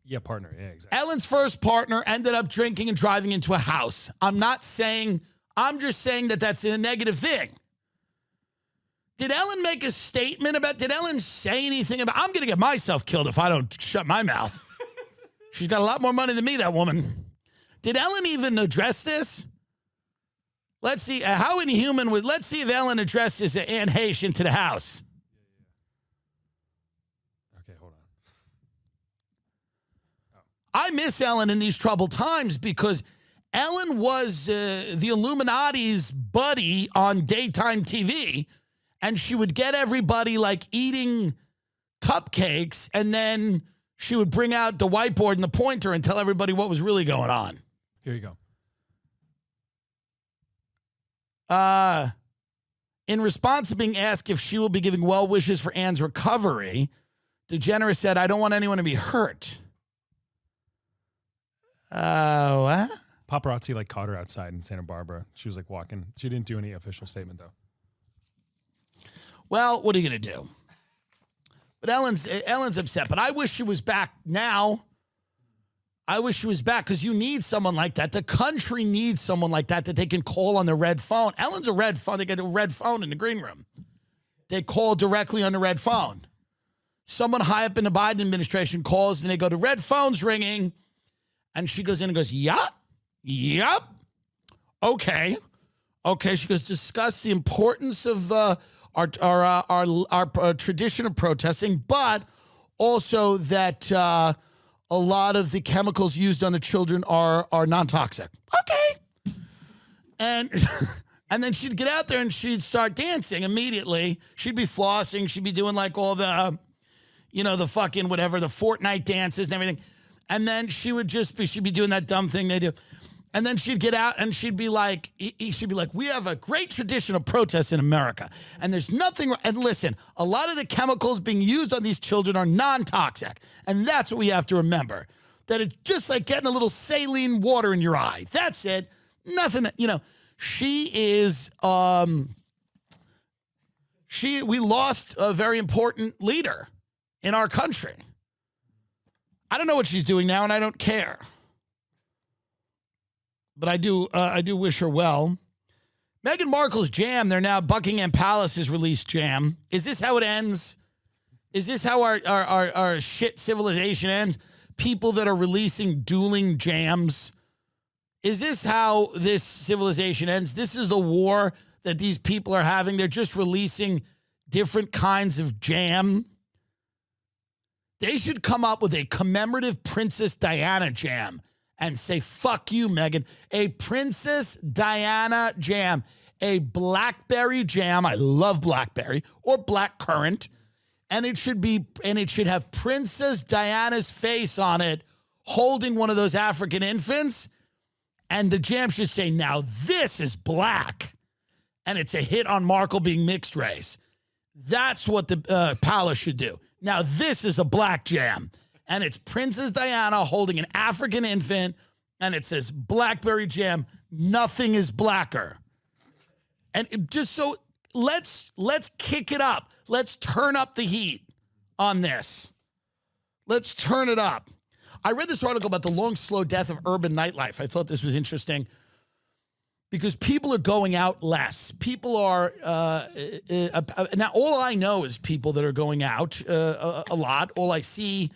Yeah, partner. Yeah, exactly. Ellen's first partner ended up drinking and driving into a house. I'm just saying that that's a negative thing. Did Ellen make a statement did Ellen say anything about, I'm going to get myself killed if I don't shut my mouth. She's got a lot more money than me, that woman. Did Ellen even address this? Let's see, how inhuman let's see if Ellen addresses Anne Heche into the house. Okay, hold on. I miss Ellen in these troubled times because Ellen was the Illuminati's buddy on daytime TV, and she would get everybody eating cupcakes, and then she would bring out the whiteboard and the pointer and tell everybody what was really going on. Here you go. In response to being asked if she will be giving well wishes for Anne's recovery, DeGeneres said, I don't want anyone to be hurt. What? Paparazzi caught her outside in Santa Barbara. She was walking. She didn't do any official statement though. Well, what are you going to do? But Ellen's upset, but I wish she was back now. I wish she was back because you need someone like that. The country needs someone like that they can call on the red phone. Ellen's a red phone. They get a red phone in the green room. They call directly on the red phone. Someone high up in the Biden administration calls and they go, the red phone's ringing. And she goes in and goes, yup. Okay. She goes, discuss the importance of our tradition of protesting, but also that a lot of the chemicals used on the children are non-toxic. Okay. And and then she'd get out there and she'd start dancing immediately. She'd be flossing. She'd be doing all the, the fucking whatever, the Fortnite dances and everything. And then she'd be doing that dumb thing they do. And then she'd get out and she'd be like, we have a great tradition of protests in America. And there's nothing, and listen, a lot of the chemicals being used on these children are non-toxic. And that's what we have to remember. That it's just like getting a little saline water in your eye. That's it. Nothing, she is, we lost a very important leader in our country. I don't know what she's doing now and I don't care. But I do wish her well. Meghan Markle's jam, they're now Buckingham Palace has released jam. Is this how it ends? Is this how our shit civilization ends? People that are releasing dueling jams. Is this how this civilization ends? This is the war that these people are having. They're just releasing different kinds of jam. They should come up with a commemorative Princess Diana jam and say, fuck you, Meghan. A Princess Diana jam. A blackberry jam. I love blackberry. Or blackcurrant. And it should have Princess Diana's face on it, holding one of those African infants. And the jam should say, now this is black. And it's a hit on Markle being mixed race. That's what the palace should do. Now this is a black jam. And it's Princess Diana holding an African infant, and it says blackberry jam. Nothing is blacker. And let's kick it up. Let's turn up the heat on this. Let's turn it up. I read this article about the long, slow death of urban nightlife. I thought this was interesting because people are going out less. People are, now all I know is people that are going out a lot. All I see,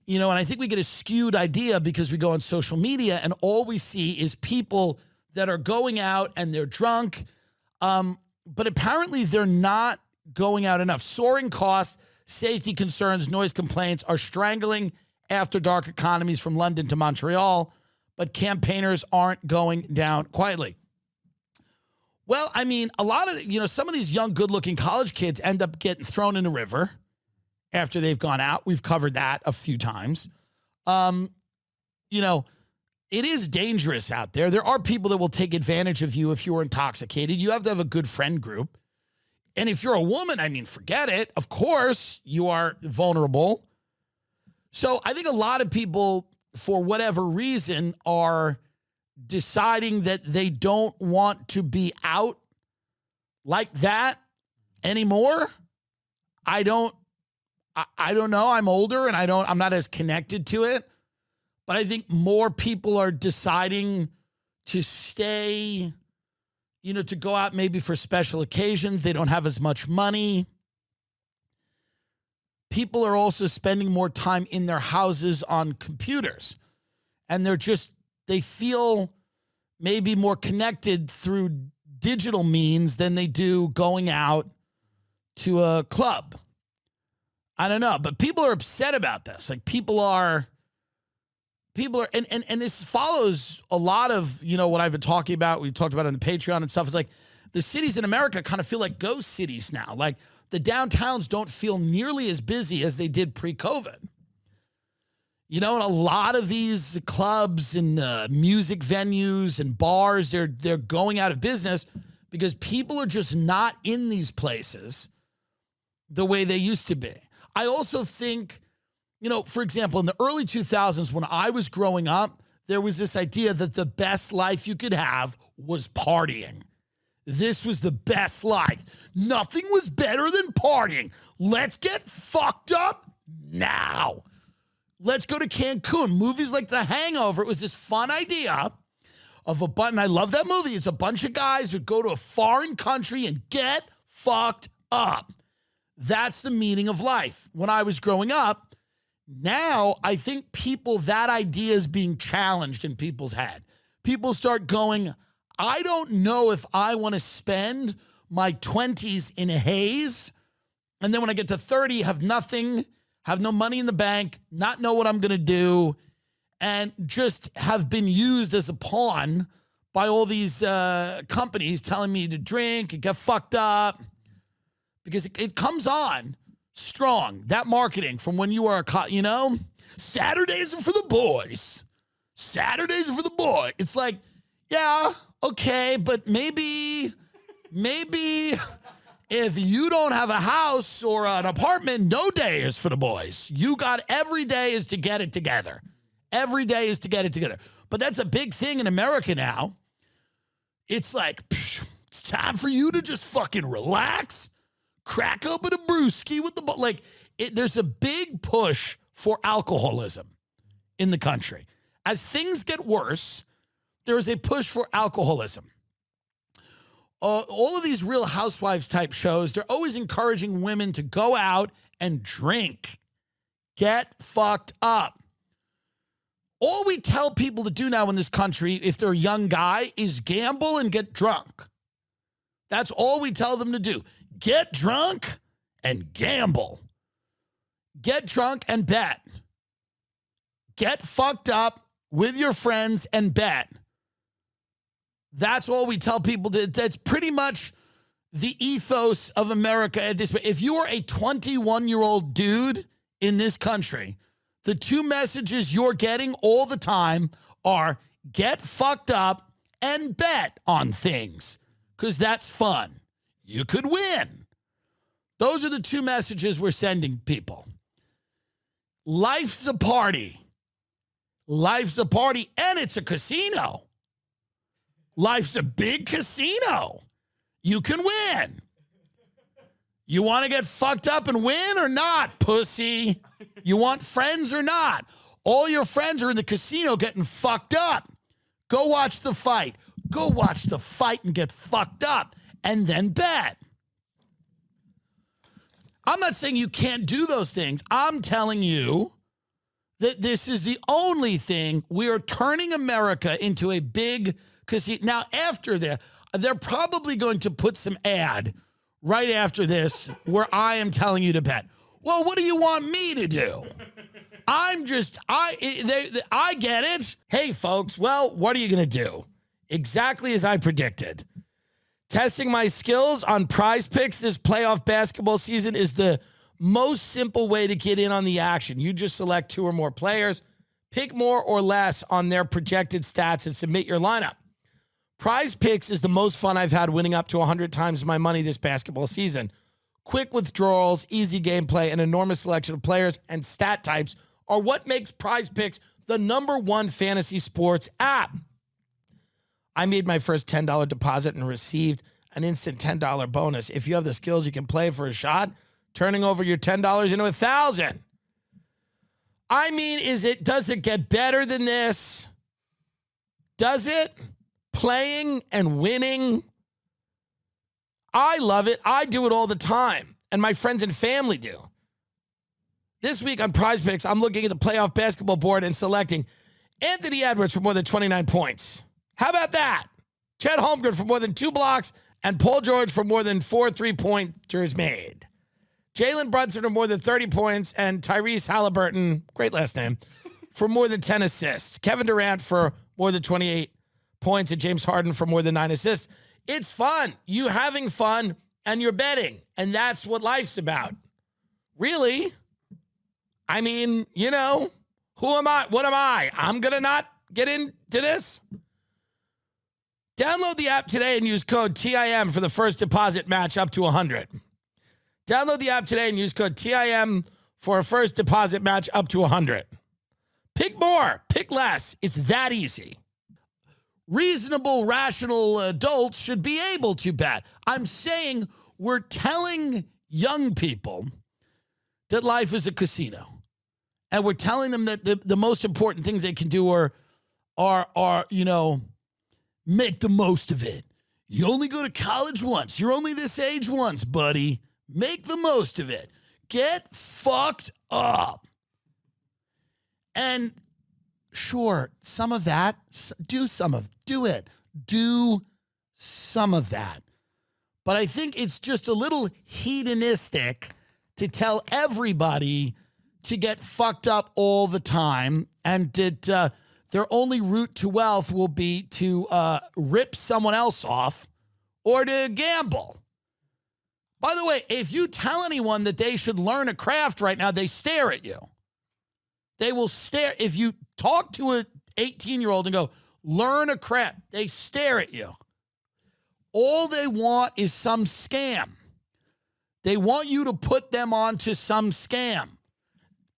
and I think we get a skewed idea because we go on social media and all we see is people that are going out and they're drunk. But apparently they're not going out enough. Soaring costs, safety concerns, noise complaints are strangling after dark economies from London to Montreal, but campaigners aren't going down quietly. Well, I mean, a lot of, some of these young, good-looking college kids end up getting thrown in the river after they've gone out. We've covered that a few times. It is dangerous out there. There are people that will take advantage of you if you're intoxicated. You have to have a good friend group. And if you're a woman, I mean, forget it. Of course, you are vulnerable. So I think a lot of people, for whatever reason, are deciding that they don't want to be out like that anymore. I don't know. I'm older and I'm not as connected to it. But I think more people are deciding to stay, to go out maybe for special occasions. They don't have as much money. People are also spending more time in their houses on computers. And they feel maybe more connected through digital means than they do going out to a club. I don't know, but people are upset about this. Like people are, and this follows a lot of, what I've been talking about. We talked about it on the Patreon and stuff. It's like the cities in America kind of feel like ghost cities now. Like the downtowns don't feel nearly as busy as they did pre-COVID. And a lot of these clubs and music venues and bars, they're going out of business because people are just not in these places the way they used to be. I also think, for example, in the early 2000s when I was growing up, there was this idea that the best life you could have was partying. This was the best life. Nothing was better than partying. Let's get fucked up now. Let's go to Cancun. Movies like The Hangover. It was this fun idea of and I love that movie. It's a bunch of guys who go to a foreign country and get fucked up. That's the meaning of life. When I was growing up, now I think that idea is being challenged in people's head. People start going, I don't know if I want to spend my 20s in a haze, and then when I get to 30, have nothing, have no money in the bank, not know what I'm going to do, and just have been used as a pawn by all these companies telling me to drink and get fucked up. Because it comes on strong, that marketing from when you were Saturdays are for the boys. Saturdays are for the boy. It's like, Yeah, okay, but maybe if you don't have a house or an apartment, no day is for the boys. You got every day is to get it together. Every day is to get it together. But that's a big thing in America now. It's like, it's time for you to just fucking relax, crack open a brewski with the, there's a big push for alcoholism in the country. As things get worse, there is a push for alcoholism. All of these Real Housewives type shows, they're always encouraging women to go out and drink, get fucked up. All we tell people to do now in this country, if they're a young guy, is gamble and get drunk. That's all we tell them to do. Get drunk and gamble. Get drunk and bet. Get fucked up with your friends and bet. That's all we tell people. That's pretty much the ethos of America at this point. If you are a 21-year-old dude in this country, the two messages you're getting all the time are get fucked up and bet on things because that's fun. You could win. Those are the two messages we're sending people. Life's a party. Life's a party, and it's a casino. Life's a big casino. You can win. You want to get fucked up and win or not, pussy? You want friends or not? All your friends are in the casino getting fucked up. Go watch the fight. Go watch the fight and get fucked up and then bet. I'm not saying you can't do those things. I'm telling you that this is the only thing. We are turning America into a big casino. Now, after they're probably going to put some ad right after this where I am telling you to bet. Well, what do you want me to do? I get it. Hey, folks, well, what are you going to do? Exactly as I predicted. Testing my skills on Prize Picks this playoff basketball season is the most simple way to get in on the action. You just select two or more players, pick more or less on their projected stats, and submit your lineup. Prize Picks is the most fun I've had, winning up to 100 times my money this basketball season. Quick withdrawals, easy gameplay, and enormous selection of players and stat types are what makes Prize Picks the #1 fantasy sports app. I made my first $10 deposit and received an instant $10 bonus. If you have the skills, you can play for a shot, turning over your $10 into $1,000. I mean, does it get better than this? Does it? Playing and winning. I love it. I do it all the time, and my friends and family do. This week on Prize Picks, I'm looking at the playoff basketball board and selecting Anthony Edwards for more than 29 points. How about that? Chet Holmgren for more than 2 blocks and Paul George for more than 4 3-pointers made. Jalen Brunson for more than 30 points and Tyrese Halliburton, great last name, for more than 10 assists. Kevin Durant for more than 28 points and James Harden for more than 9 assists. It's fun. You having fun and you're betting. And that's what life's about. Really? I mean, who am I? What am I? I'm going to not get into this? Download the app today and use code TIM for the first deposit match up to $100. Download the app today and use code TIM for a first deposit match up to $100. Pick more, pick less. It's that easy. Reasonable, rational adults should be able to bet. I'm saying we're telling young people that life is a casino. And we're telling them that the most important things they can do are make the most of it. You only go to college once. You're only this age once, buddy. Make the most of it. Get fucked up. And sure, some of that, do it. Do some of that. But I think it's just a little hedonistic to tell everybody to get fucked up all the time and that their only route to wealth will be to rip someone else off or to gamble. By the way, if you tell anyone that they should learn a craft right now, they stare at you. They will stare. If you talk to an 18-year-old and go, learn a craft. They stare at you. All they want is some scam. They want you to put them onto some scam.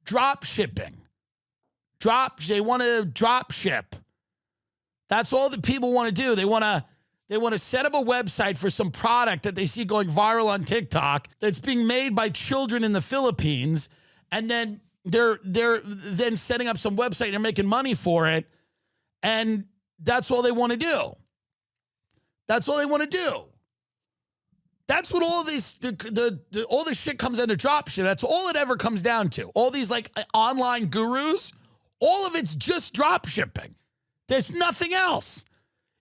Drop shipping. They want to drop ship. That's all that people want to do. They want to set up a website for some product that they see going viral on TikTok that's being made by children in the Philippines, and then they're then setting up some website and they're making money for it, and that's all they want to do. That's all they want to do. That's what all this all this shit comes under drop shit. That's all it ever comes down to. All these like online gurus, all of it's just drop shipping. There's nothing else.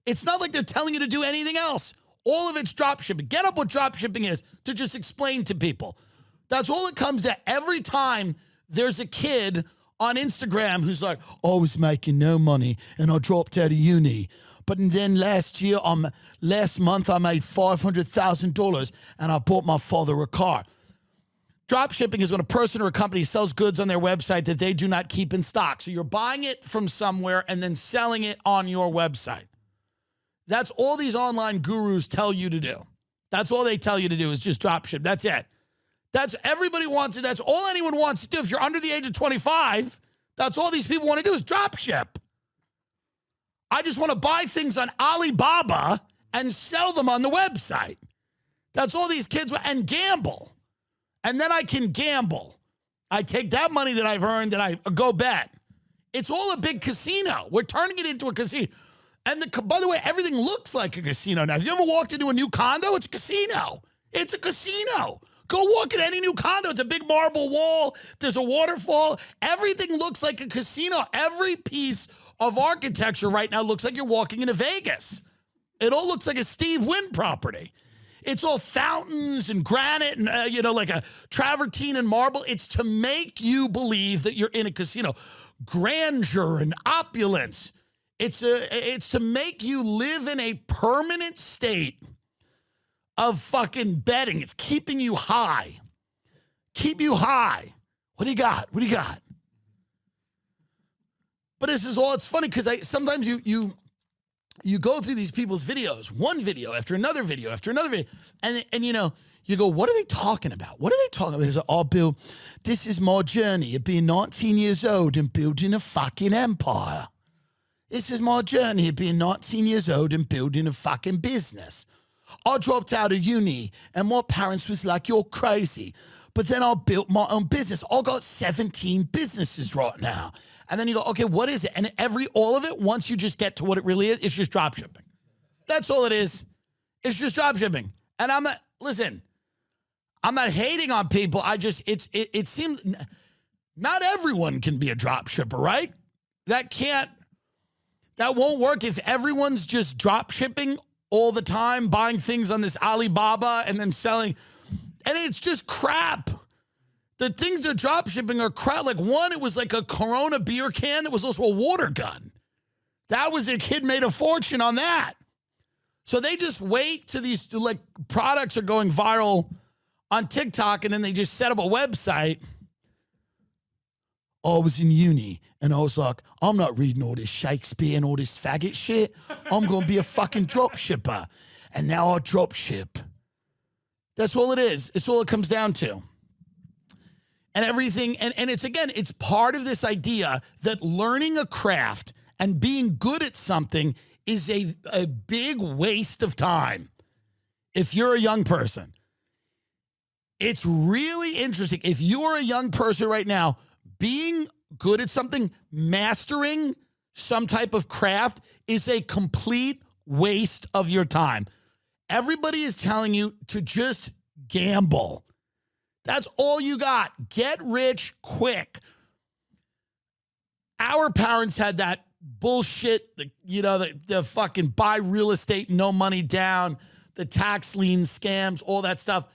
It's not like they're telling you to do anything else. All of it's drop shipping. Get up what drop shipping is to just explain to people. That's all it comes to. Every time there's a kid on Instagram who's like, I was making no money and I dropped out of uni. But then last month I made $500,000 and I bought my father a car. Drop shipping is when a person or a company sells goods on their website that they do not keep in stock. So you're buying it from somewhere and then selling it on your website. That's all these online gurus tell you to do. That's all they tell you to do is just drop ship. That's it. That's everybody wants it. That's all anyone wants to do. If you're under the age of 25, that's all these people want to do is drop ship. I just want to buy things on Alibaba and sell them on the website. That's all these kids want. And gamble. And then I can gamble. I take that money that I've earned and I go bet. It's all a big casino. We're turning it into a casino. And by the way, everything looks like a casino now. Have you ever walked into a new condo? It's a casino. It's a casino. Go walk in any new condo. It's a big marble wall. There's a waterfall. Everything looks like a casino. Every piece of architecture right now looks like you're walking into Vegas. It all looks like a Steve Wynn property. It's all fountains and granite and, like a travertine and marble. It's to make you believe that you're in a casino. Grandeur and opulence. It's to make you live in a permanent state of fucking betting. It's keeping you high. Keep you high. What do you got? What do you got? But this is all, it's funny because sometimes you go through these people's videos, one video after another video after another video, and you go, what are they talking about? What are they talking about? They say, oh, Bill, this is my journey of being 19 years old and building a fucking empire. This is my journey of being 19 years old and building a fucking business. I dropped out of uni and my parents was like, you're crazy. But then I built my own business. I got 17 businesses right now. And then you go, okay, what is it? And all of it, once you just get to what it really is, it's just drop shipping. That's all it is. It's just drop shipping. And I'm not hating on people. It seems not everyone can be a drop shipper, right? That won't work if everyone's just drop shipping all the time, buying things on this Alibaba and then selling. And it's just crap. The things they're drop shipping are crap. Like one, it was like a Corona beer can that was also a water gun. That was a kid made a fortune on that. So they just wait till these like products are going viral on TikTok and then they just set up a website. I was in uni and I was like, I'm not reading all this Shakespeare and all this faggot shit. I'm going to be a fucking drop shipper. And now I drop ship. That's all it is. It's all it comes down to. And everything, and it's part of this idea that learning a craft and being good at something is a big waste of time if you're a young person. It's really interesting. If you are a young person right now, being good at something, mastering some type of craft is a complete waste of your time. Everybody is telling you to just gamble. That's all you got. Get rich quick. Our parents had that bullshit, the fucking buy real estate, no money down, the tax lien scams, all that stuff.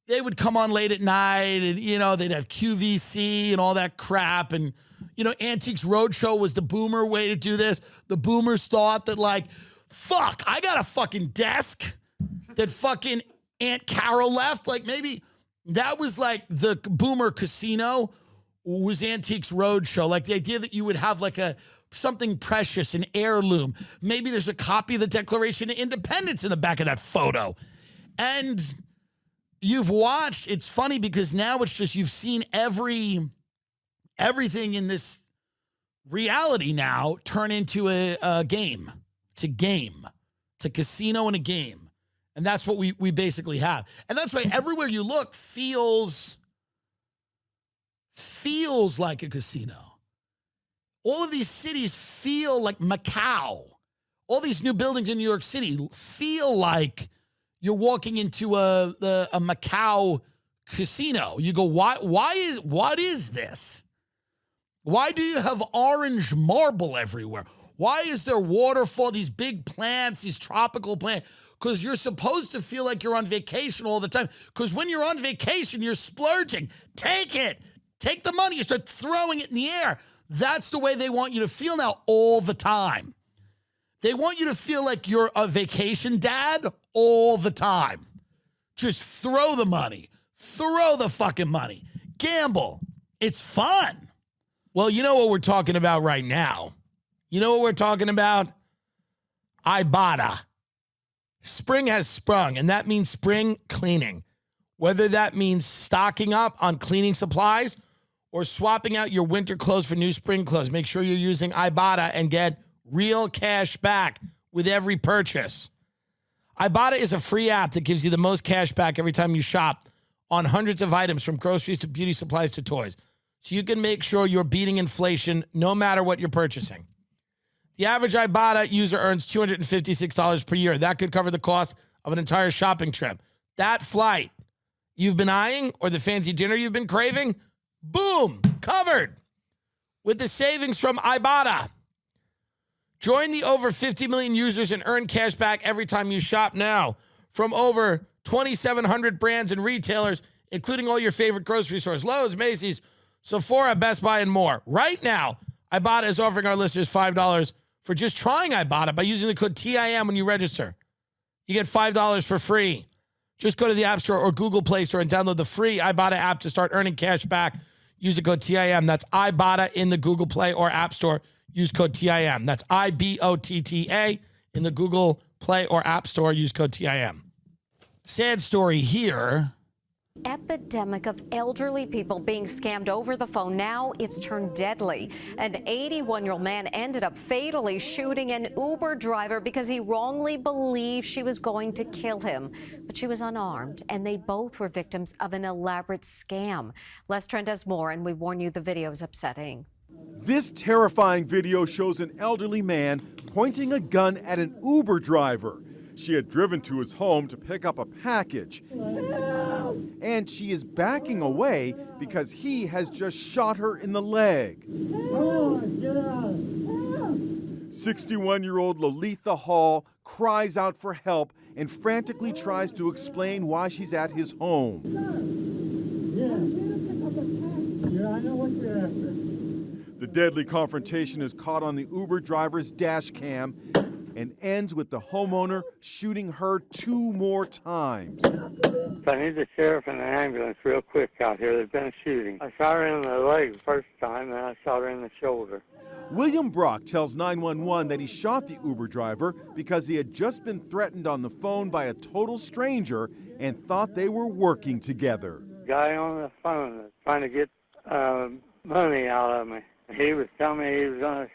They would come on late at night and, they'd have QVC and all that crap. And, Antiques Roadshow was the boomer way to do this. The boomers thought that fuck, I got a fucking desk that fucking Aunt Carol left. Like maybe that was like the boomer casino was Antiques Roadshow, like the idea that you would have like something precious, an heirloom. Maybe there's a copy of the Declaration of Independence in the back of that photo. And you've watched, it's funny because now it's just, you've seen everything in this reality now turn into a game. It's a game. It's a casino and a game. And that's what we basically have. And that's why everywhere you look feels like a casino. All of these cities feel like Macau. All these new buildings in New York City feel like you're walking into a Macau casino. You go, what is this? Why do you have orange marble everywhere? Why is there waterfall, these big plants, these tropical plants? Because you're supposed to feel like you're on vacation all the time. Because when you're on vacation, you're splurging. Take it. Take the money. You start throwing it in the air. That's the way they want you to feel now all the time. They want you to feel like you're a vacation dad all the time. Just throw the money. Throw the fucking money. Gamble. It's fun. Well, you know what we're talking about right now. You know what we're talking about? Ibotta. Spring has sprung, and that means spring cleaning. Whether that means stocking up on cleaning supplies or swapping out your winter clothes for new spring clothes, make sure you're using Ibotta and get real cash back with every purchase. Ibotta is a free app that gives you the most cash back every time you shop on hundreds of items from groceries to beauty supplies to toys. So you can make sure you're beating inflation no matter what you're purchasing. The average Ibotta user earns $256 per year. That could cover the cost of an entire shopping trip. That flight you've been eyeing or the fancy dinner you've been craving, boom, covered with the savings from Ibotta. Join the over 50 million users and earn cash back every time you shop now from over 2,700 brands and retailers, including all your favorite grocery stores, Lowe's, Macy's, Sephora, Best Buy, and more. Right now, Ibotta is offering our listeners $5 for just trying Ibotta by using the code TIM when you register. You get $5 for free. Just go to the App Store or Google Play Store and download the free Ibotta app to start earning cash back. Use the code TIM. That's Ibotta in the Google Play or App Store. Use code TIM. That's IBOTTA in the Google Play or App Store. Use code TIM. Sad story here. Epidemic of elderly people being scammed over the phone. Now it's turned deadly. An 81-year-old man ended up fatally shooting an Uber driver because he wrongly believed she was going to kill him. But she was unarmed, and they both were victims of an elaborate scam. Les Trent has more, and we warn you the video is upsetting. This terrifying video shows an elderly man pointing a gun at an Uber driver. She had driven to his home to pick up a package. And she is backing away because he has just shot her in the leg. 61-year-old Lolitha Hall cries out for help and frantically tries to explain why she's at his home. I know what you're after. The deadly confrontation is caught on the Uber driver's dash cam and ends with the homeowner shooting her 2 more times. I need the sheriff and the ambulance real quick out here. There's been a shooting. I shot her in the leg the first time, and I shot her in the shoulder. William Brock tells 911 that he shot the Uber driver because he had just been threatened on the phone by a total stranger and thought they were working together. Guy on the phone was trying to get money out of me. He was telling me he was going to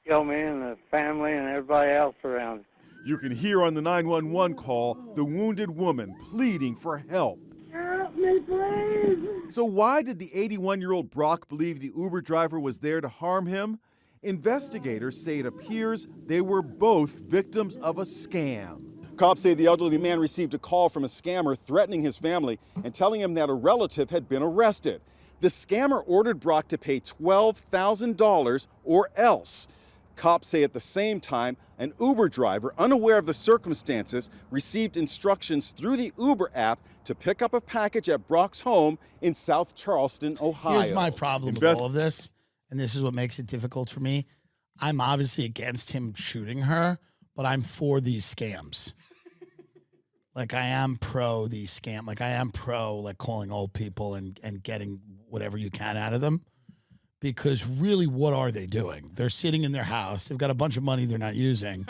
kill me and the family and everybody else around. You can hear on the 911 call the wounded woman pleading for help. Help me, please! So why did the 81-year-old Brock believe the Uber driver was there to harm him? Investigators say it appears they were both victims of a scam. Cops say the elderly man received a call from a scammer threatening his family and telling him that a relative had been arrested. The scammer ordered Brock to pay $12,000 or else. Cops say at the same time, an Uber driver, unaware of the circumstances, received instructions through the Uber app to pick up a package at Brock's home in South Charleston, Ohio. Here's my problem with all of this, and this is what makes it difficult for me. I'm obviously against him shooting her, but I'm for these scams. Like, I am pro these scam. Like, I am pro, like, calling old people and getting whatever you can out of them. because really, what are they doing? They're sitting in their house. They've got a bunch of money they're not using.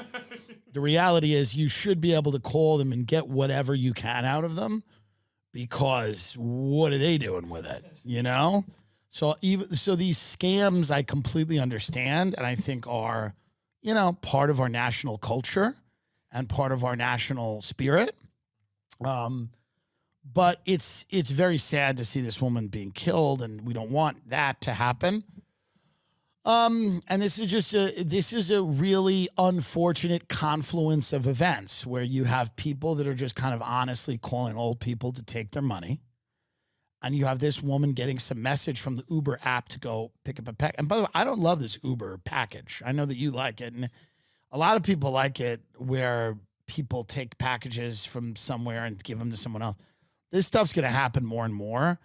The reality is you should be able to call them and get whatever you can out of them, because what are they doing with it, you know? So these scams I completely understand and I think are, you know, part of our national culture and part of our national spirit. But it's very sad to see this woman being killed, and we don't want that to happen. And this is a really unfortunate confluence of events where you have people that are just kind of honestly calling old people to take their money. And you have this woman getting some message from the Uber app to go pick up a pack. And by the way, I don't love this Uber package. I know that you like it. And a lot of people like it where people take packages from somewhere and give them to someone else. This stuff's going to happen more and more.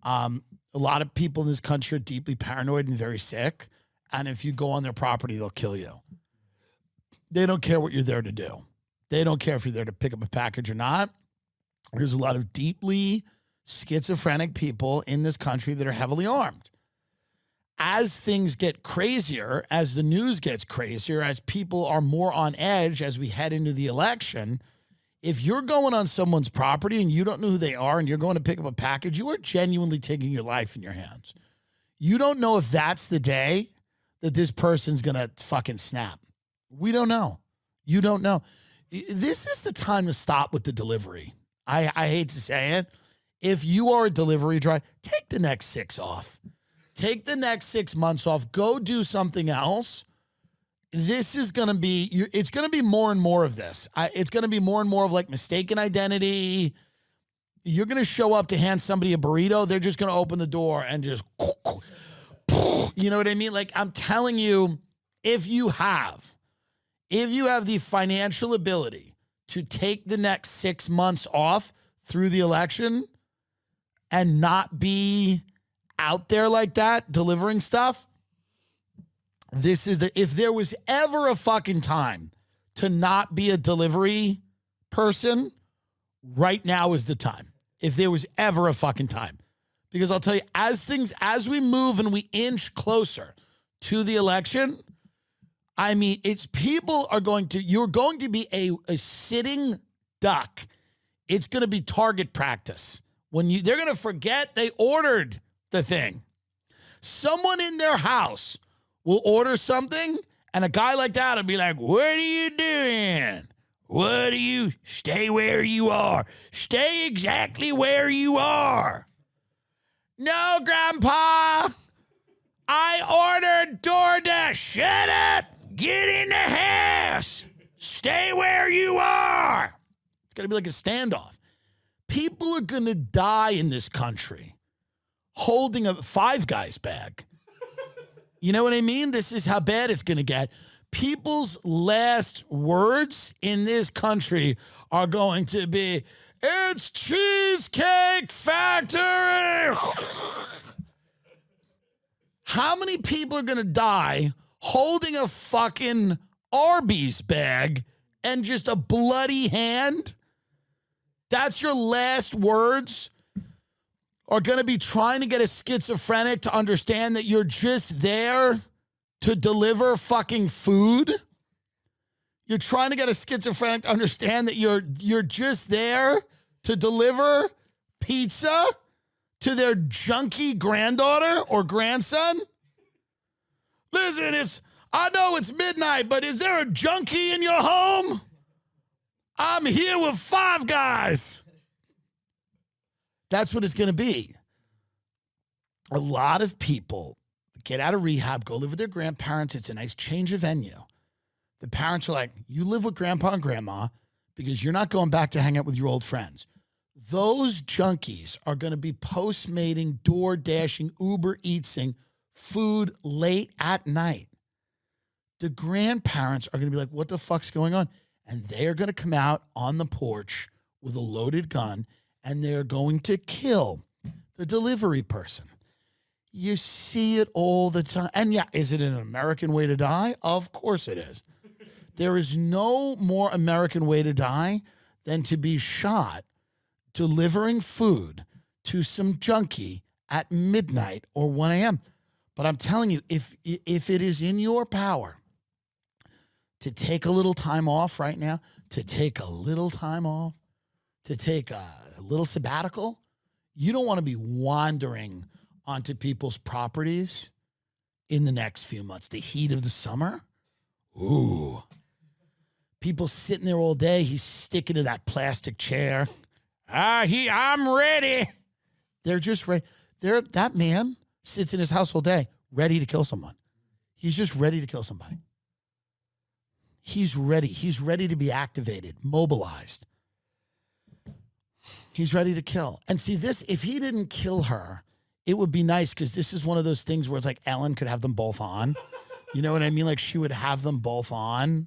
A lot of people in this country are deeply paranoid and very sick. And if you go on their property, they'll kill you. They don't care what you're there to do. They don't care if you're there to pick up a package or not. There's a lot of deeply schizophrenic people in this country that are heavily armed. As things get crazier, as the news gets crazier, as people are more on edge as we head into the election, if you're going on someone's property and you don't know who they are and you're going to pick up a package, you are genuinely taking your life in your hands. You don't know if that's the day that this person's going to fucking snap. We don't know. You don't know. This is the time to stop with the delivery. I hate to say it. If you are a delivery driver, take the next 6 off. Take the next 6 months off. Go do something else. This is going to be, it's going to be more and more of this. It's going to be more and more of like mistaken identity. You're going to show up to hand somebody a burrito. They're just going to open the door and just, you know what I mean? Like, I'm telling you, if you have the financial ability to take the next 6 months off through the election and not be out there like that delivering stuff, if there was ever a fucking time to not be a delivery person, right now is the time. If there was ever a fucking time. Because I'll tell you, as we move and we inch closer to the election, I mean, you're going to be a sitting duck. It's going to be target practice. They're going to forget they ordered the thing. Someone in their house will order something, and a guy like that will be like, "What are you doing? Stay where you are. Stay exactly where you are." "No, Grandpa, I ordered DoorDash." "Shut up. Get in the house. Stay where you are." It's going to be like a standoff. People are going to die in this country holding a Five Guys bag. You know what I mean? This is how bad it's going to get. People's last words in this country are going to be, "It's Cheesecake Factory." How many people are going to die holding a fucking Arby's bag and just a bloody hand? That's your last words? Are going to be trying to get a schizophrenic to understand that you're just there to deliver fucking food? You're trying to get a schizophrenic to understand that you're just there to deliver pizza to their junkie granddaughter or grandson? "Listen, I know it's midnight, but is there a junkie in your home? I'm here with Five Guys." That's what it's going to be. A lot of people get out of rehab, go live with their grandparents. It's a nice change of venue. The parents are like, "You live with Grandpa and Grandma because you're not going back to hang out with your old friends." Those junkies are going to be Postmating, DoorDashing, Uber Eatsing food late at night. The grandparents are going to be like, "What the fuck's going on?" And they're going to come out on the porch with a loaded gun, and they're going to kill the delivery person. You see it all the time. And yeah, is it an American way to die? Of course it is. There is no more American way to die than to be shot delivering food to some junkie at midnight or 1 a.m. But I'm telling you, if it is in your power to take a little time off right now, to take a little time off, to take a little sabbatical, you don't want to be wandering onto people's properties in the next few months. The heat of the summer. Ooh. People sitting there all day. He's sticking to that plastic chair. I'm ready. They're just ready. That man sits in his house all day, ready to kill someone. He's just ready to kill somebody. He's ready. He's ready to be activated, mobilized. He's ready to kill. And see this, if he didn't kill her, it would be nice because this is one of those things where it's like Ellen could have them both on. You know what I mean? Like she would have them both on.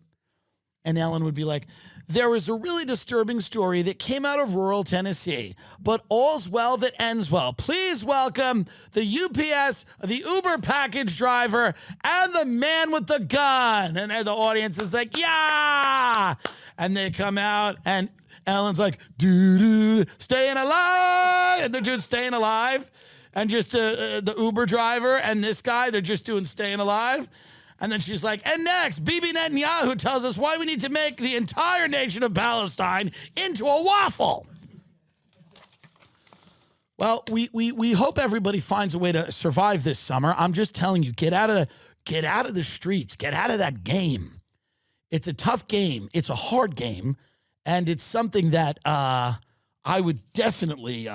And Ellen would be like, there was a really disturbing story that came out of rural Tennessee, but all's well that ends well. Please welcome the UPS, the Uber package driver, and the man with the gun. And the audience is like, yeah. And they come out and Ellen's like, doo-doo, staying alive. And the dude's staying alive. And just the Uber driver and this guy, they're just doing staying alive. And then she's like, and next, Bibi Netanyahu tells us why we need to make the entire nation of Palestine into a waffle. Well, we hope everybody finds a way to survive this summer. I'm just telling you, get out of the streets, get out of that game. It's a tough game. It's a hard game. And it's something that I would definitely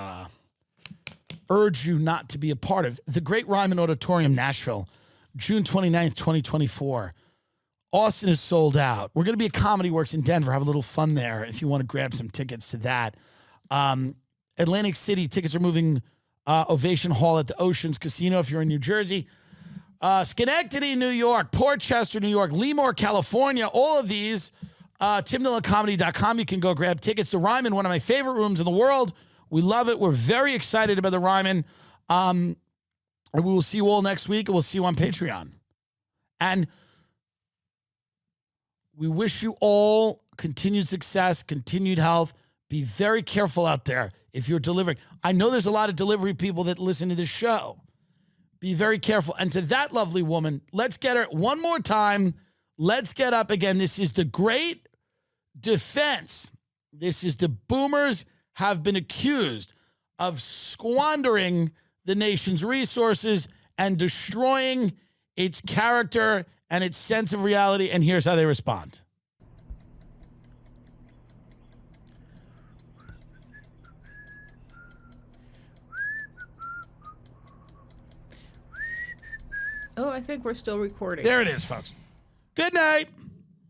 urge you not to be a part of. The Great Ryman Auditorium, Nashville, June 29th, 2024. Austin is sold out. We're going to be at Comedy Works in Denver. Have a little fun there if you want to grab some tickets to that. Atlantic City, tickets are moving Ovation Hall at the Oceans Casino if you're in New Jersey. Schenectady, New York. Port Chester, New York. Lemoore, California. All of these, TimDillonComedy.com. You can go grab tickets. The Ryman, one of my favorite rooms in the world. We love it. We're very excited about the Ryman. And we will see you all next week, and we'll see you on Patreon. And we wish you all continued success, continued health. Be very careful out there if you're delivering. I know there's a lot of delivery people that listen to this show. Be very careful. And to that lovely woman, let's get her one more time. Let's get up again. This is the great defense. This is the boomers have been accused of squandering the nation's resources and destroying its character and its sense of reality. And here's how they respond. Oh, I think we're still recording. There it is, folks. Good night.